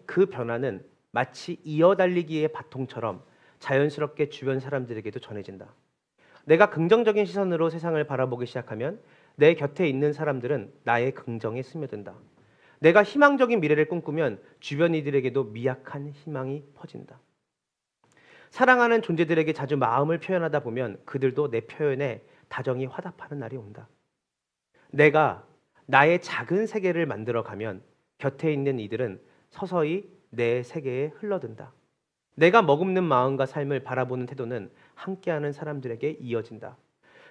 그 변화는 마치 이어달리기의 바통처럼 자연스럽게 주변 사람들에게도 전해진다. 내가 긍정적인 시선으로 세상을 바라보기 시작하면 내 곁에 있는 사람들은 나의 긍정에 스며든다. 내가 희망적인 미래를 꿈꾸면 주변 이들에게도 미약한 희망이 퍼진다. 사랑하는 존재들에게 자주 마음을 표현하다 보면 그들도 내 표현에 다정히 화답하는 날이 온다. 내가 나의 작은 세계를 만들어가면 곁에 있는 이들은 서서히 내 세계에 흘러든다. 내가 머금는 마음과 삶을 바라보는 태도는 함께하는 사람들에게 이어진다.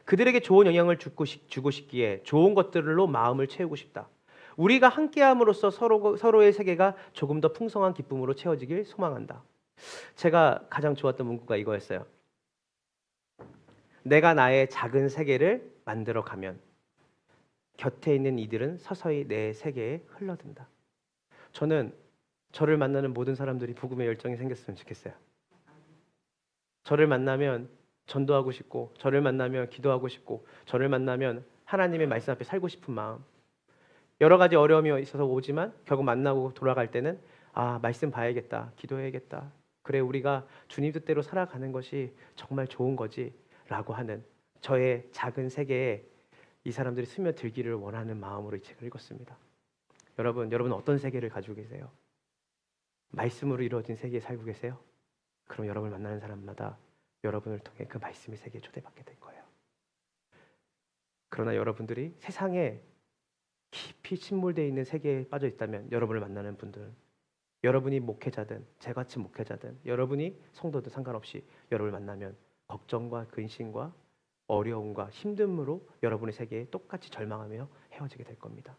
그들에게 좋은 영향을 주고 싶기에 좋은 것들로 마음을 채우고 싶다. 우리가 함께함으로써 서로의 세계가 조금 더 풍성한 기쁨으로 채워지길 소망한다. 제가 가장 좋았던 문구가 이거였어요. 내가 나의 작은 세계를 만들어가면 곁에 있는 이들은 서서히 내 세계에 흘러든다. 저는 저를 만나는 모든 사람들이 복음의 열정이 생겼으면 좋겠어요. 저를 만나면 전도하고 싶고, 저를 만나면 기도하고 싶고, 저를 만나면 하나님의 말씀 앞에 살고 싶은 마음. 여러 가지 어려움이 있어서 오지만 결국 만나고 돌아갈 때는 말씀 봐야겠다, 기도해야겠다. 그래, 우리가 주님 뜻대로 살아가는 것이 정말 좋은 거지 라고 하는 저의 작은 세계에 이 사람들이 스며들기를 원하는 마음으로 이 책을 읽었습니다. 여러분 어떤 세계를 가지고 계세요? 말씀으로 이루어진 세계에 살고 계세요? 그럼 여러분을 만나는 사람마다 여러분을 통해 그 말씀의 세계에 초대받게 될 거예요. 그러나 여러분들이 세상에 깊이 침몰되어 있는 세계에 빠져 있다면 여러분을 만나는 분들은 여러분이 목회자든 저같이 목회자든 여러분이 성도든 상관없이 여러분을 만나면 걱정과 근심과 어려움과 힘듦으로 여러분의 세계에 똑같이 절망하며 헤어지게 될 겁니다.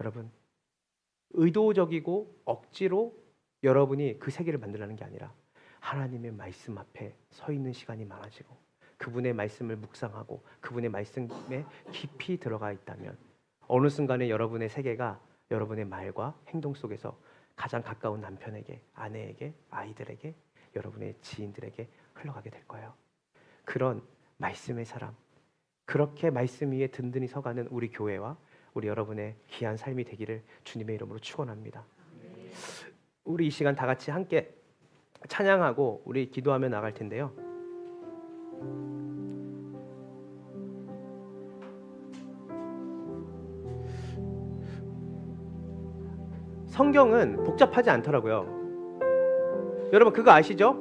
여러분, 의도적이고 억지로 여러분이 그 세계를 만들라는 게 아니라 하나님의 말씀 앞에 서 있는 시간이 많아지고 그분의 말씀을 묵상하고 그분의 말씀에 깊이 들어가 있다면 어느 순간에 여러분의 세계가 여러분의 말과 행동 속에서 가장 가까운 남편에게, 아내에게, 아이들에게, 여러분의 지인들에게 흘러가게 될 거예요. 그런 말씀의 사람, 그렇게 말씀 위에 든든히 서가는 우리 교회와 우리 여러분의 귀한 삶이 되기를 주님의 이름으로 축원합니다. 우리 이 시간 다 같이 함께 찬양하고 우리 기도하며 나갈 텐데요. 성경은 복잡하지 않더라고요. 여러분 그거 아시죠?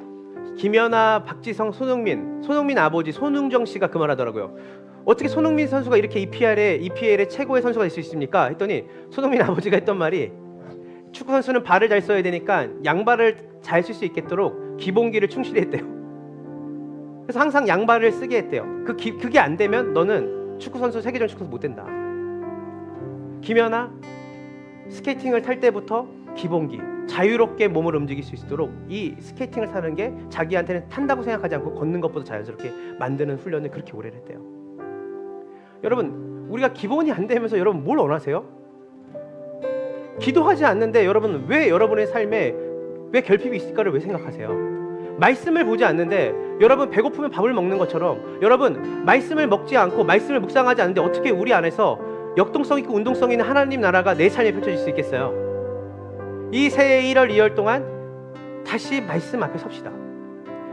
김연아, 박지성, 손흥민 아버지 손흥정 씨가 그 말하더라고요. 어떻게 손흥민 선수가 이렇게 EPL의 최고의 선수가 될 수 있습니까? 했더니 손흥민 아버지가 했던 말이 축구 선수는 발을 잘 써야 되니까 양발을 잘 쓸 수 있도록 기본기를 충실히 했대요. 그래서 항상 양발을 쓰게 했대요. 그게 안 되면 너는 축구 선수 세계적 축구 선수 못 된다. 김연아 스케이팅을 탈 때부터 기본기, 자유롭게 몸을 움직일 수 있도록 이 스케이팅을 타는 게 자기한테는 탄다고 생각하지 않고 걷는 것보다 자연스럽게 만드는 훈련을 그렇게 오래 했대요. 여러분, 우리가 기본이 안 되면서 여러분 뭘 원하세요? 기도하지 않는데 여러분 왜 여러분의 삶에 왜 결핍이 있을까를 왜 생각하세요? 말씀을 보지 않는데 여러분 배고프면 밥을 먹는 것처럼 여러분 말씀을 먹지 않고 말씀을 묵상하지 않는데 어떻게 우리 안에서 역동성 있고 운동성 있는 하나님 나라가 내 삶에 펼쳐질 수 있겠어요? 이 새해 1월 2월 동안 다시 말씀 앞에 섭시다.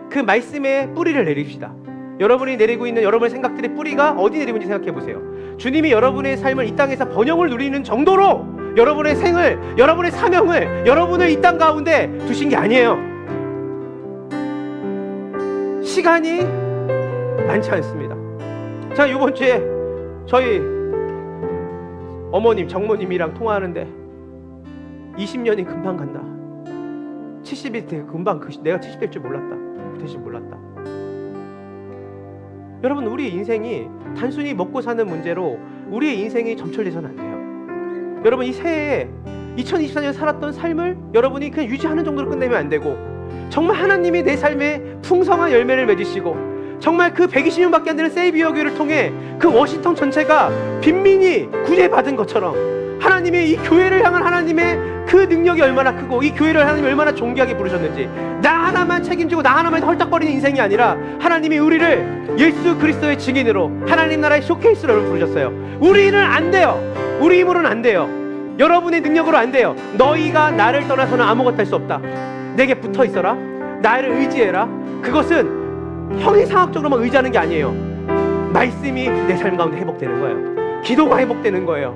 그 말씀에 뿌리를 내립시다. 여러분이 내리고 있는 여러분의 생각들의 뿌리가 어디 내리는지 생각해 보세요. 주님이 여러분의 삶을 이 땅에서 번영을 누리는 정도로 여러분의 생을, 여러분의 사명을, 여러분을 이 땅 가운데 두신 게 아니에요. 시간이 많지 않습니다. 제가 이번 주에 저희 어머님, 정모님이랑 통화하는데 20년이 금방 간다. 70이 되게 금방 내가 70될 줄 몰랐다. 될 줄 몰랐다. 여러분 우리의 인생이 단순히 먹고 사는 문제로 우리의 인생이 점철돼서는 안 돼요. 여러분 이 새해에 2024년 살았던 삶을 여러분이 그냥 유지하는 정도로 끝내면 안 되고 정말 하나님이 내 삶에 풍성한 열매를 맺으시고 정말 그 120명밖에 안 되는 세이비어 교회를 통해 그 워싱턴 전체가 빈민이 구제받은 것처럼 하나님이 이 교회를 향한 하나님의 그 능력이 얼마나 크고 이 교회를 하나님이 얼마나 존귀하게 부르셨는지 나 하나만 책임지고 나 하나만 헐떡거리는 인생이 아니라 하나님이 우리를 예수 그리스도의 증인으로 하나님 나라의 쇼케이스로 여러분 부르셨어요. 우리는 안 돼요. 우리 힘으로는 안 돼요. 여러분의 능력으로 안 돼요. 너희가 나를 떠나서는 아무것도 할 수 없다. 내게 붙어 있어라. 나를 의지해라. 그것은 형이상학적으로만 의지하는 게 아니에요. 말씀이 내 삶 가운데 회복되는 거예요. 기도가 회복되는 거예요.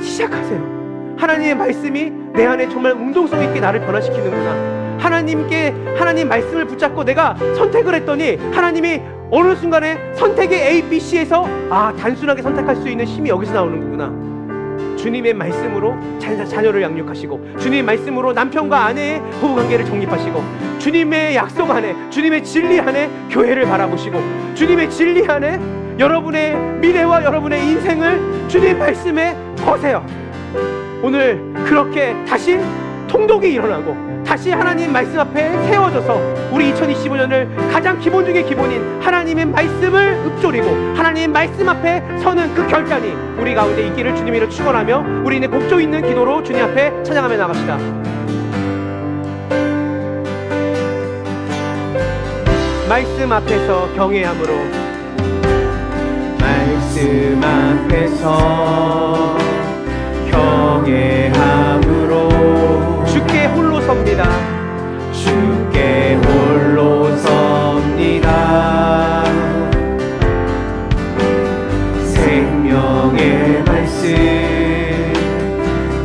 시작하세요. 하나님의 말씀이 내 안에 정말 운동성 있게 나를 변화시키는구나. 하나님 말씀을 붙잡고 내가 선택을 했더니 하나님이 어느 순간에 선택의 A, B, C에서 단순하게 선택할 수 있는 힘이 여기서 나오는 거구나. 주님의 말씀으로 자녀를 양육하시고 주님의 말씀으로 남편과 아내의 부부관계를 정립하시고 주님의 약속 안에 주님의 진리 안에 교회를 바라보시고 주님의 진리 안에 여러분의 미래와 여러분의 인생을 주님의 말씀에 거세요. 오늘 그렇게 다시 통독이 일어나고 다시 하나님 말씀 앞에 세워져서 우리 2025년을 가장 기본 중의 기본인 하나님의 말씀을 읊조리고 하나님의 말씀 앞에 서는 그 결단이 우리 가운데 있기를 주님으로 축원하며 우리는 곡조 있는 기도로 주님 앞에 찬양하며 나갑시다. 말씀 앞에서 경외함으로 말씀 앞에서 경외함으로 주께 홀로 섭니다. 주께 홀로 섭니다. 생명의 말씀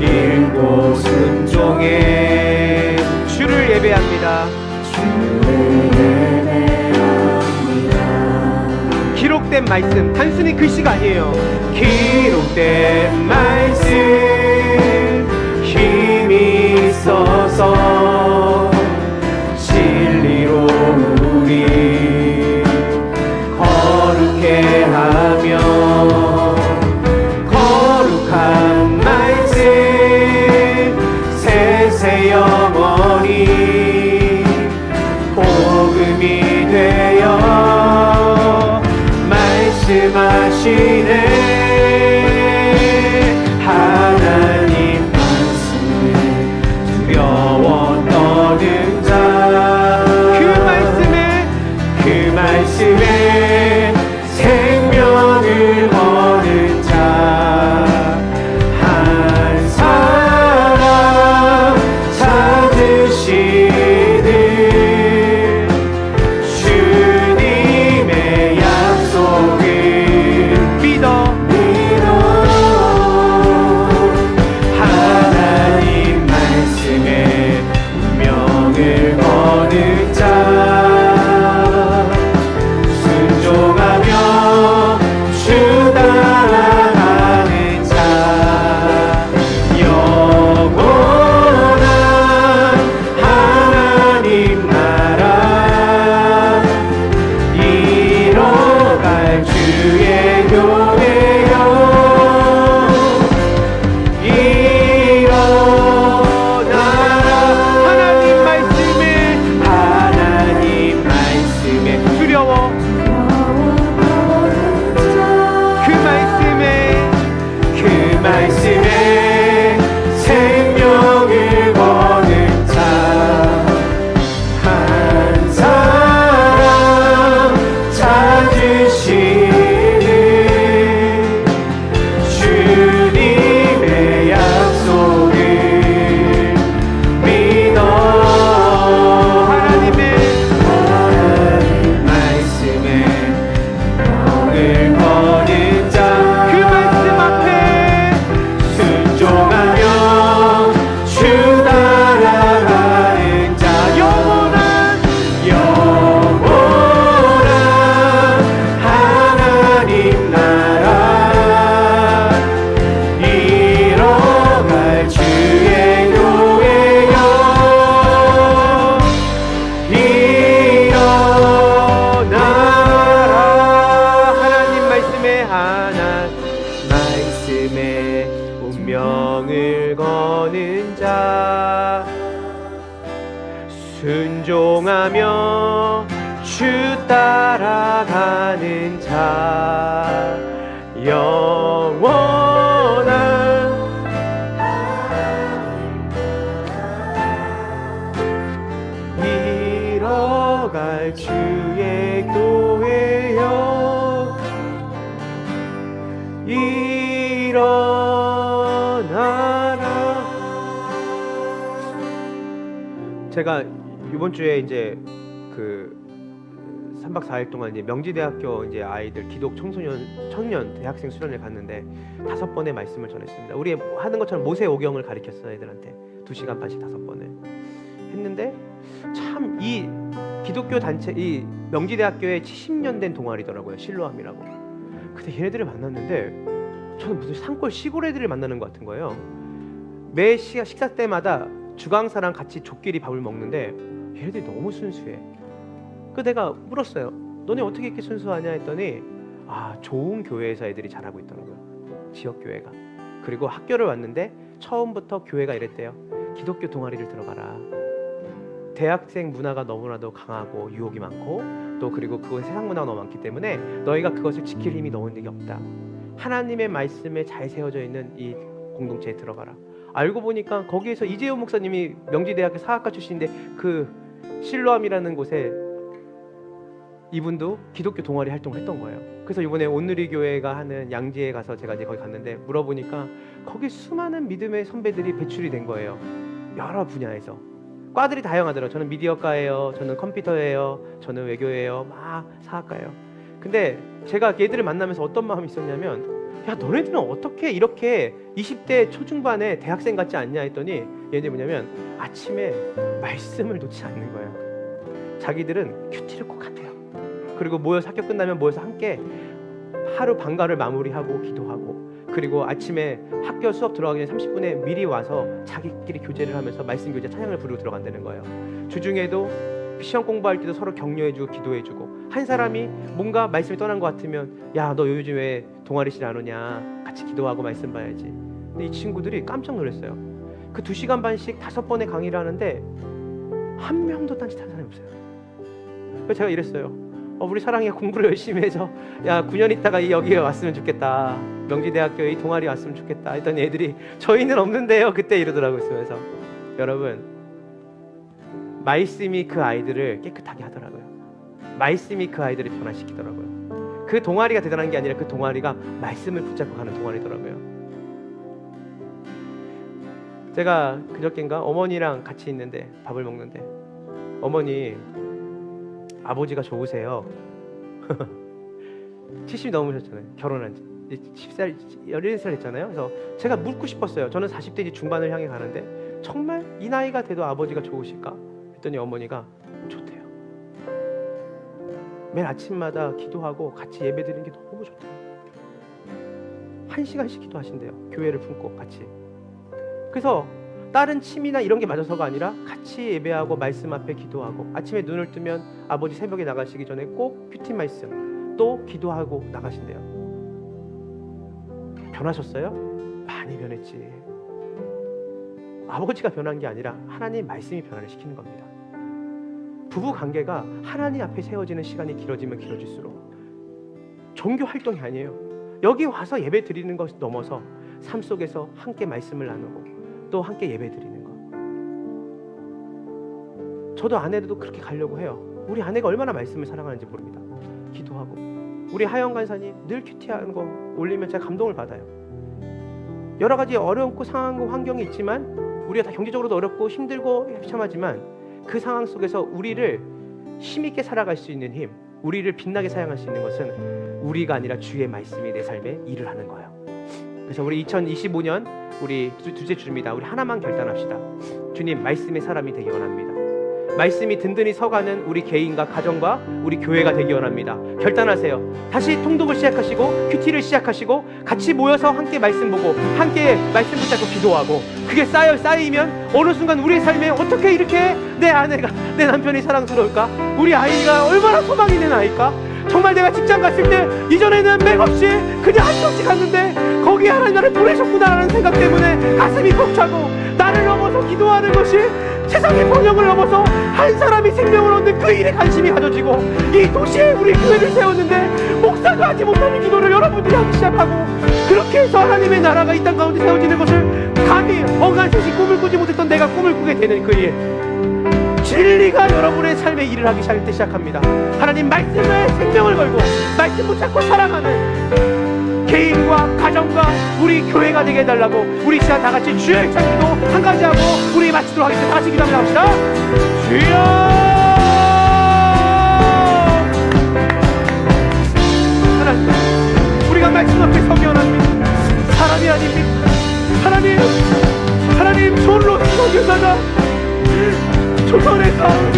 읽고 순종해 주를 예배합니다. 말씀, 단순히 글씨가 아니에요. 기록된 말씀, 힘이 있어서 진리로 우리 거룩해 하며, 거룩한 말씀 세세 영원히 복음이 되어 말씀하시네. 하나님 말씀을 두려워 떠는 자, 그 말씀에 생명을 거는 자, 한 사람 찾으시는 주님의 약속을 믿어 하나님 말씀에 운명을 거는 자, 순종하며 주 따라가는 자, 영원한 하나님 나라 이뤄갈 주의 교회여, 일어나라. 하나님 말씀에 두려워, 그 말씀에 생명을 거는 자, 한 사람 찾으시는 주님의 약속을 믿어 하나님 말씀에 명을 거는 자, 그 말씀 앞에 순종하며 주 따라가는 자, 영원한 하나님 나라 이뤄갈 주의 교회여, 일어나라. 말씀에 운명을 거는 자, 순종하며 주 따라가는 자, 영원한 이뤄갈 주의 교회여, 일어나라. 제가 이번 주에 이제 그 3박 4일 동안 이제 명지대학교 이제 아이들 기독 청년 대학생 수련회 갔는데 5번의 말씀을 전했습니다. 우리 하는 것처럼 모세오경을 가르쳤어요. 애들한테 2시간 반씩 5번을 했는데, 참 이 기독교 단체, 이 명지대학교에 70년 된 동아리더라고요. 실로암이라고. 근데 얘네들을 만났는데 저는 무슨 산골 시골 애들을 만나는 것 같은 거예요. 매 식사 때마다 주강사랑 같이 족끼리 밥을 먹는데 얘네들이 너무 순수해. 그 내가 물었어요. 너네 어떻게 이렇게 순수하냐 했더니, 좋은 교회에서 애들이 자라고 있더라고요. 지역 교회가. 그리고 학교를 왔는데 처음부터 교회가 이랬대요. 기독교 동아리를 들어가라. 대학생 문화가 너무나도 강하고 유혹이 많고, 또 그리고 그건 세상 문화가 너무 많기 때문에 너희가 그것을 지킬 힘이 너희에게 없다. 하나님의 말씀에 잘 세워져 있는 이 공동체에 들어가라. 알고 보니까 거기에서 이재용 목사님이 명지대학교 사학과 출신인데 그 실로암이라는 곳에 이분도 기독교 동아리 활동을 했던 거예요. 그래서 이번에 온누리 교회가 하는 양지에 가서 제가 이제 거기 갔는데 물어보니까 거기 수많은 믿음의 선배들이 배출이 된 거예요. 여러 분야에서. 과들이 다양하더라고요. 저는 미디어과예요, 저는 컴퓨터예요, 저는 외교예요, 막 사학과예요. 근데 제가 얘들을 만나면서 어떤 마음이 있었냐면, 야 너네들은 어떻게 이렇게 20대 초중반의 대학생 같지 않냐 했더니, 얘네들이 뭐냐면 아침에 말씀을 놓지 않는 거예요. 자기들은 큐티를 꼭 한대요. 그리고 모여서 학교 끝나면 모여서 함께 하루 방과를 마무리하고 기도하고, 그리고 아침에 학교 수업 들어가기 전에 30분에 미리 와서 자기끼리 교제를 하면서 말씀 교제 찬양을 부르고 들어간다는 거예요. 주중에도 시험 공부할 때도 서로 격려해주고 기도해주고, 한 사람이 뭔가 말씀이 떠난 것 같으면 야, 너 요즘 왜 동아리실 안 오냐, 같이 기도하고 말씀 봐야지. 근데 이 친구들이 깜짝 놀랐어요. 그 2시간 반씩 5번의 강의를 하는데 한 명도 딴짓하는 사람이 없어요. 그래서 제가 이랬어요. 우리 사랑이가 공부를 열심히 해서 야 9년 있다가 여기에 왔으면 좋겠다, 명지대학교에 이 동아리 왔으면 좋겠다 했더니 애들이 저희는 없는데요 그때 이러더라고요. 그래서 여러분, 말씀이 그 아이들을 깨끗하게 하더라고요. 말씀이 그 아이들을 변화시키더라고요. 그 동아리가 대단한 게 아니라 그 동아리가 말씀을 붙잡고 가는 동아리더라고요. 제가 그저께인가 어머니랑 같이 있는데 밥을 먹는데, 어머니 아버지가 좋으세요. 70이 넘으셨잖아요. 결혼한 지 10살, 11살 했잖아요. 그래서 제가 묻고 싶었어요. 저는 40대 중반을 향해 가는데 정말 이 나이가 돼도 아버지가 좋으실까? 했더니 어머니가 좋대요. 매일 아침마다 기도하고 같이 예배 드리는 게 너무 좋대요. 1시간씩 기도하신대요. 교회를 품고 같이. 그래서 다른 취미나 이런 게 맞아서가 아니라 같이 예배하고 말씀 앞에 기도하고, 아침에 눈을 뜨면 아버지 새벽에 나가시기 전에 꼭 큐티 말씀 또 기도하고 나가신대요. 변하셨어요? 많이 변했지. 아버지가 변한 게 아니라 하나님 말씀이 변화를 시키는 겁니다. 부부 관계가 하나님 앞에 세워지는 시간이 길어지면 길어질수록 종교 활동이 아니에요. 여기 와서 예배 드리는 것을 넘어서 삶 속에서 함께 말씀을 나누고 또 함께 예배 드리는 것. 저도 아내도 그렇게 가려고 해요. 우리 아내가 얼마나 말씀을 사랑하는지 모릅니다. 기도하고, 우리 하영 간사님 늘 큐티하는 거 올리면 제가 감동을 받아요. 여러 가지 어려운 상황과 환경이 있지만, 우리가 다 경제적으로도 어렵고 힘들고 비참하지만 그 상황 속에서 우리를 힘있게 살아갈 수 있는 힘, 우리를 빛나게 사용할 수 있는 것은 우리가 아니라 주의 말씀이 내 삶에 일을 하는 거예요. 그래서 우리 2025년 우리 둘째 주입니다. 우리 하나만 결단합시다. 주님, 말씀의 사람이 되기 원합니다. 말씀이 든든히 서가는 우리 개인과 가정과 우리 교회가 되기 원합니다. 결단하세요. 다시 통독을 시작하시고 큐티를 시작하시고 같이 모여서 함께 말씀 보고 함께 말씀 붙잡고 기도하고, 그게 쌓이면 어느 순간 우리의 삶에 어떻게 이렇게 내 아내가, 내 남편이 사랑스러울까? 우리 아이가 얼마나 소망이 있는 아이일까? 정말 내가 직장 갔을 때 이전에는 맥없이 그냥 한두 없이 갔는데 거기에 하나님 나를 보내셨구나라는 생각 때문에 가슴이 벅차고, 나를 넘어서 기도하는 것이 세상의 번영을 넘어서 한 사람이 생명을 얻는 그 일에 관심이 가져지고, 이 도시에 우리 교회를 세웠는데 목사도 하지 못하는 기도를 여러분들이 하기 시작하고, 그렇게 해서 하나님의 나라가 이 땅 가운데 세워지는 것을 감히 어간셋이 꿈을 꾸지 못했던 내가 꿈을 꾸게 되는 그 일, 진리가 여러분의 삶에 일을 하기 시작합니다. 하나님 말씀에 생명을 걸고 말씀 붙잡고 살아가는 개인과 가정과 우리 교회가 되게 해달라고, 우리 시간 다 같이 주여 일창기도 한 가지 하고 우리 마치도록 하겠습니다. 다 같이 기도합시다. 주여, 하나님, 우리가 말씀 앞에 서기 원합니다. 사람이 아닙니다. 하나님 솔로 선교사다. 조선의 사람이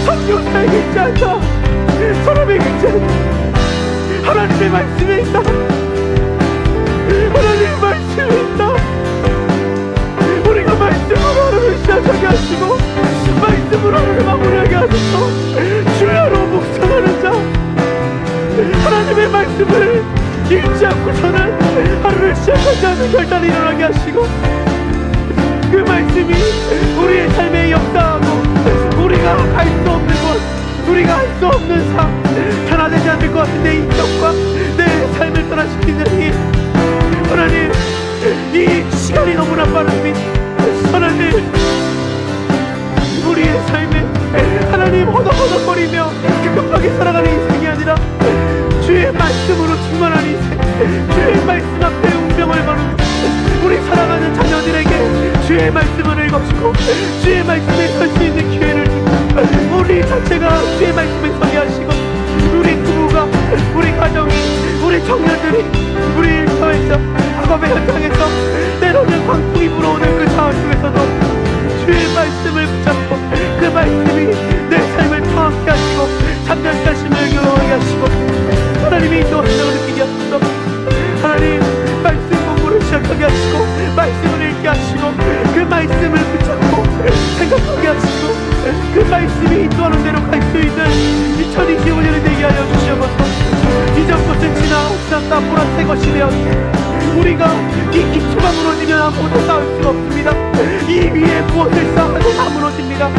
선교사에게 있지 않다. 사람에게 있지 않다. 하나님의 말씀에 있다. 하나님의 말씀에 있다. 우리가 말씀으로 하루를 시작하게 하시고 말씀으로 하루를 마무리하게 하소서. 주야로 묵상하는 자, 하나님의 말씀을 읽지 않고서는 하루를 시작하지 않는 결단을 일어나게 하시고, 그 말씀이 우리의 삶에 역사하고 우리가 갈 수 없는 곳, 우리가 할 수 없는 삶, 변화되지 않을 것 같은 내 인격과 내 삶을 변화시키는 일, 하나님, 이 시간이 너무나 빠릅니다. 하나님, 우리의 삶에 하나님 허덕허덕거리며 급하게 살아가는 인생이 아니라 주의 말씀으로 충만한 인생, 주의 말씀 앞에 운명을 거는 우리 사랑하는 자녀들에게 주의 말씀을 읽어주고 주의 말씀에 설 수 있는 기회를 주고, 우리 자체가 주의 말씀에 서게 하시고, 우리 부부가, 우리 가정이, 우리 청년들이, 우리 일터에서, 학업의 현장에서, 때로는 광풍이 불어오는 그 상황 속에서도 주의 말씀을 붙잡고 그 말씀이 내 삶을 평안케 하시고 잠잠케 하시며 영원하게 하시고, 하나님의 인도하심을 느끼게 말씀을 읽게 하시고 그 말씀을 붙잡고 생각하게 하시고 그 말씀이 인도하는 대로 갈 수 있는 2025년이 되게 하여 주시옵소서. 이전 것은 지나갔다 보라 새 것이 되었네. 우리가 이 기초가 무너지면 아무것도 쌓을 수가 없습니다. 이 위에 무엇을 쌓아도 다 무너집니다.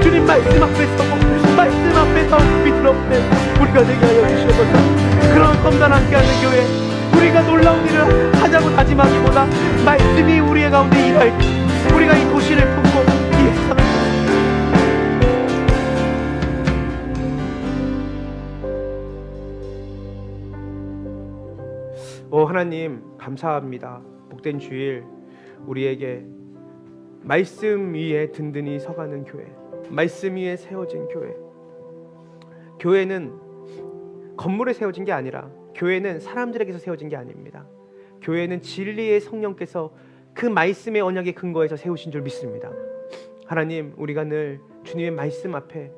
주님 말씀 앞에 서고 말씀 앞에 더 깊이 들어오는 우리가 되게 하여 주시옵소서. 그런 검단 함께하는 교회, 우리가 놀라운 일을 하자고 다짐하기보다 말씀이 우리의 가운데 일할 때 우리가 이 도시를 품고 이 세상을 하나님 감사합니다. 복된 주일 우리에게 말씀 위에 든든히 서가는 교회, 말씀 위에 세워진 교회. 교회는 건물에 세워진 게 아니라, 교회는 사람들에게서 세워진 게 아닙니다. 교회는 진리의 성령께서 그 말씀의 언약의 근거에서 세우신 줄 믿습니다. 하나님, 우리가 늘 주님의 말씀 앞에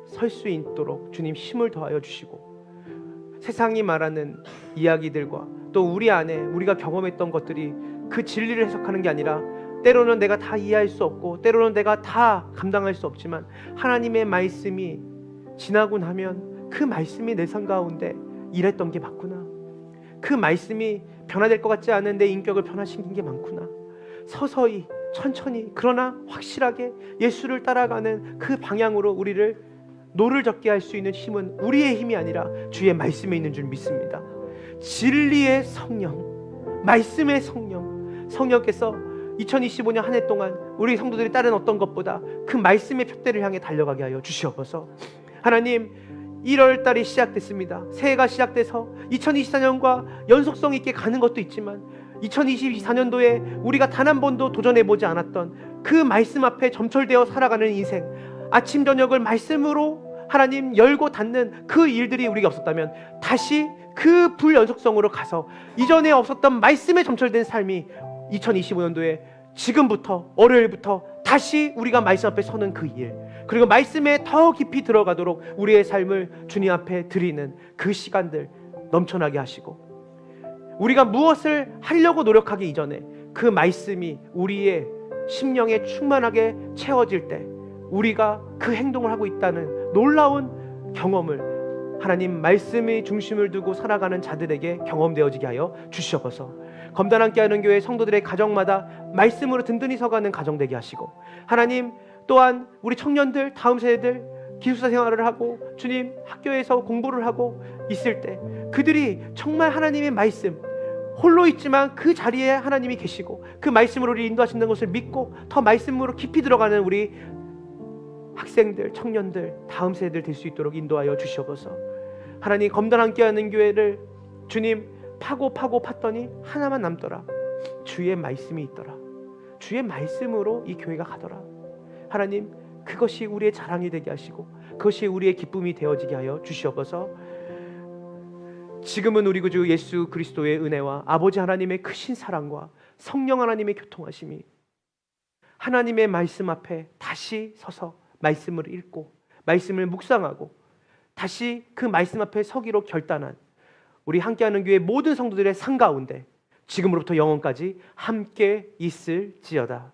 설 수 있도록 주님 힘을 더하여 주시고, 세상이 말하는 이야기들과 또 우리 안에 우리가 경험했던 것들이 그 진리를 해석하는 게 아니라, 때로는 내가 다 이해할 수 없고 때로는 내가 다 감당할 수 없지만 하나님의 말씀이 지나고 나면 그 말씀이 내 삶 가운데 일했던 게 맞구나, 그 말씀이 변화될 것 같지 않은 내 인격을 변화시킨 게 많구나, 서서히 천천히 그러나 확실하게 예수를 따라가는 그 방향으로 우리를 노를 젓게 할 수 있는 힘은 우리의 힘이 아니라 주의 말씀에 있는 줄 믿습니다. 진리의 성령, 말씀의 성령, 성령께서 2025년 한 해 동안 우리 성도들이 다른 어떤 것보다 그 말씀의 푯대를 향해 달려가게 하여 주시옵소서. 하나님, 1월 달이 시작됐습니다. 새해가 시작돼서 2024년과 연속성 있게 가는 것도 있지만 2024년도에 우리가 단 한 번도 도전해보지 않았던 그 말씀 앞에 점철되어 살아가는 인생, 아침 저녁을 말씀으로 하나님 열고 닫는 그 일들이 우리가 없었다면 다시 그 불연속성으로 가서 이전에 없었던 말씀에 점철된 삶이 2025년도에 지금부터, 월요일부터 다시 우리가 말씀 앞에 서는 그 일, 그리고 말씀에 더 깊이 들어가도록 우리의 삶을 주님 앞에 드리는 그 시간들 넘쳐나게 하시고, 우리가 무엇을 하려고 노력하기 이전에 그 말씀이 우리의 심령에 충만하게 채워질 때 우리가 그 행동을 하고 있다는 놀라운 경험을 하나님 말씀의 중심을 두고 살아가는 자들에게 경험되어지게 하여 주시옵소서. 검단 함께하는 교회 성도들의 가정마다 말씀으로 든든히 서가는 가정 되게 하시고, 하나님 또한 우리 청년들, 다음 세대들 기숙사 생활을 하고 주님 학교에서 공부를 하고 있을 때 그들이 정말 하나님의 말씀, 홀로 있지만 그 자리에 하나님이 계시고 그 말씀으로 우리 인도하신다는 것을 믿고 더 말씀으로 깊이 들어가는 우리 학생들, 청년들, 다음 세대들 될 수 있도록 인도하여 주시옵소서. 하나님, 검단 함께하는 교회를 주님 파고 팠더니 하나만 남더라. 주의 말씀이 있더라. 주의 말씀으로 이 교회가 가더라. 하나님, 그것이 우리의 자랑이 되게 하시고 그것이 우리의 기쁨이 되어지게 하여 주시옵소서. 지금은 우리 구주 예수 그리스도의 은혜와 아버지 하나님의 크신 사랑과 성령 하나님의 교통하심이 하나님의 말씀 앞에 다시 서서 말씀을 읽고 말씀을 묵상하고 다시 그 말씀 앞에 서기로 결단한 우리 함께하는 교회 모든 성도들의 삶 가운데 지금으로부터 영원까지 함께 있을지어다.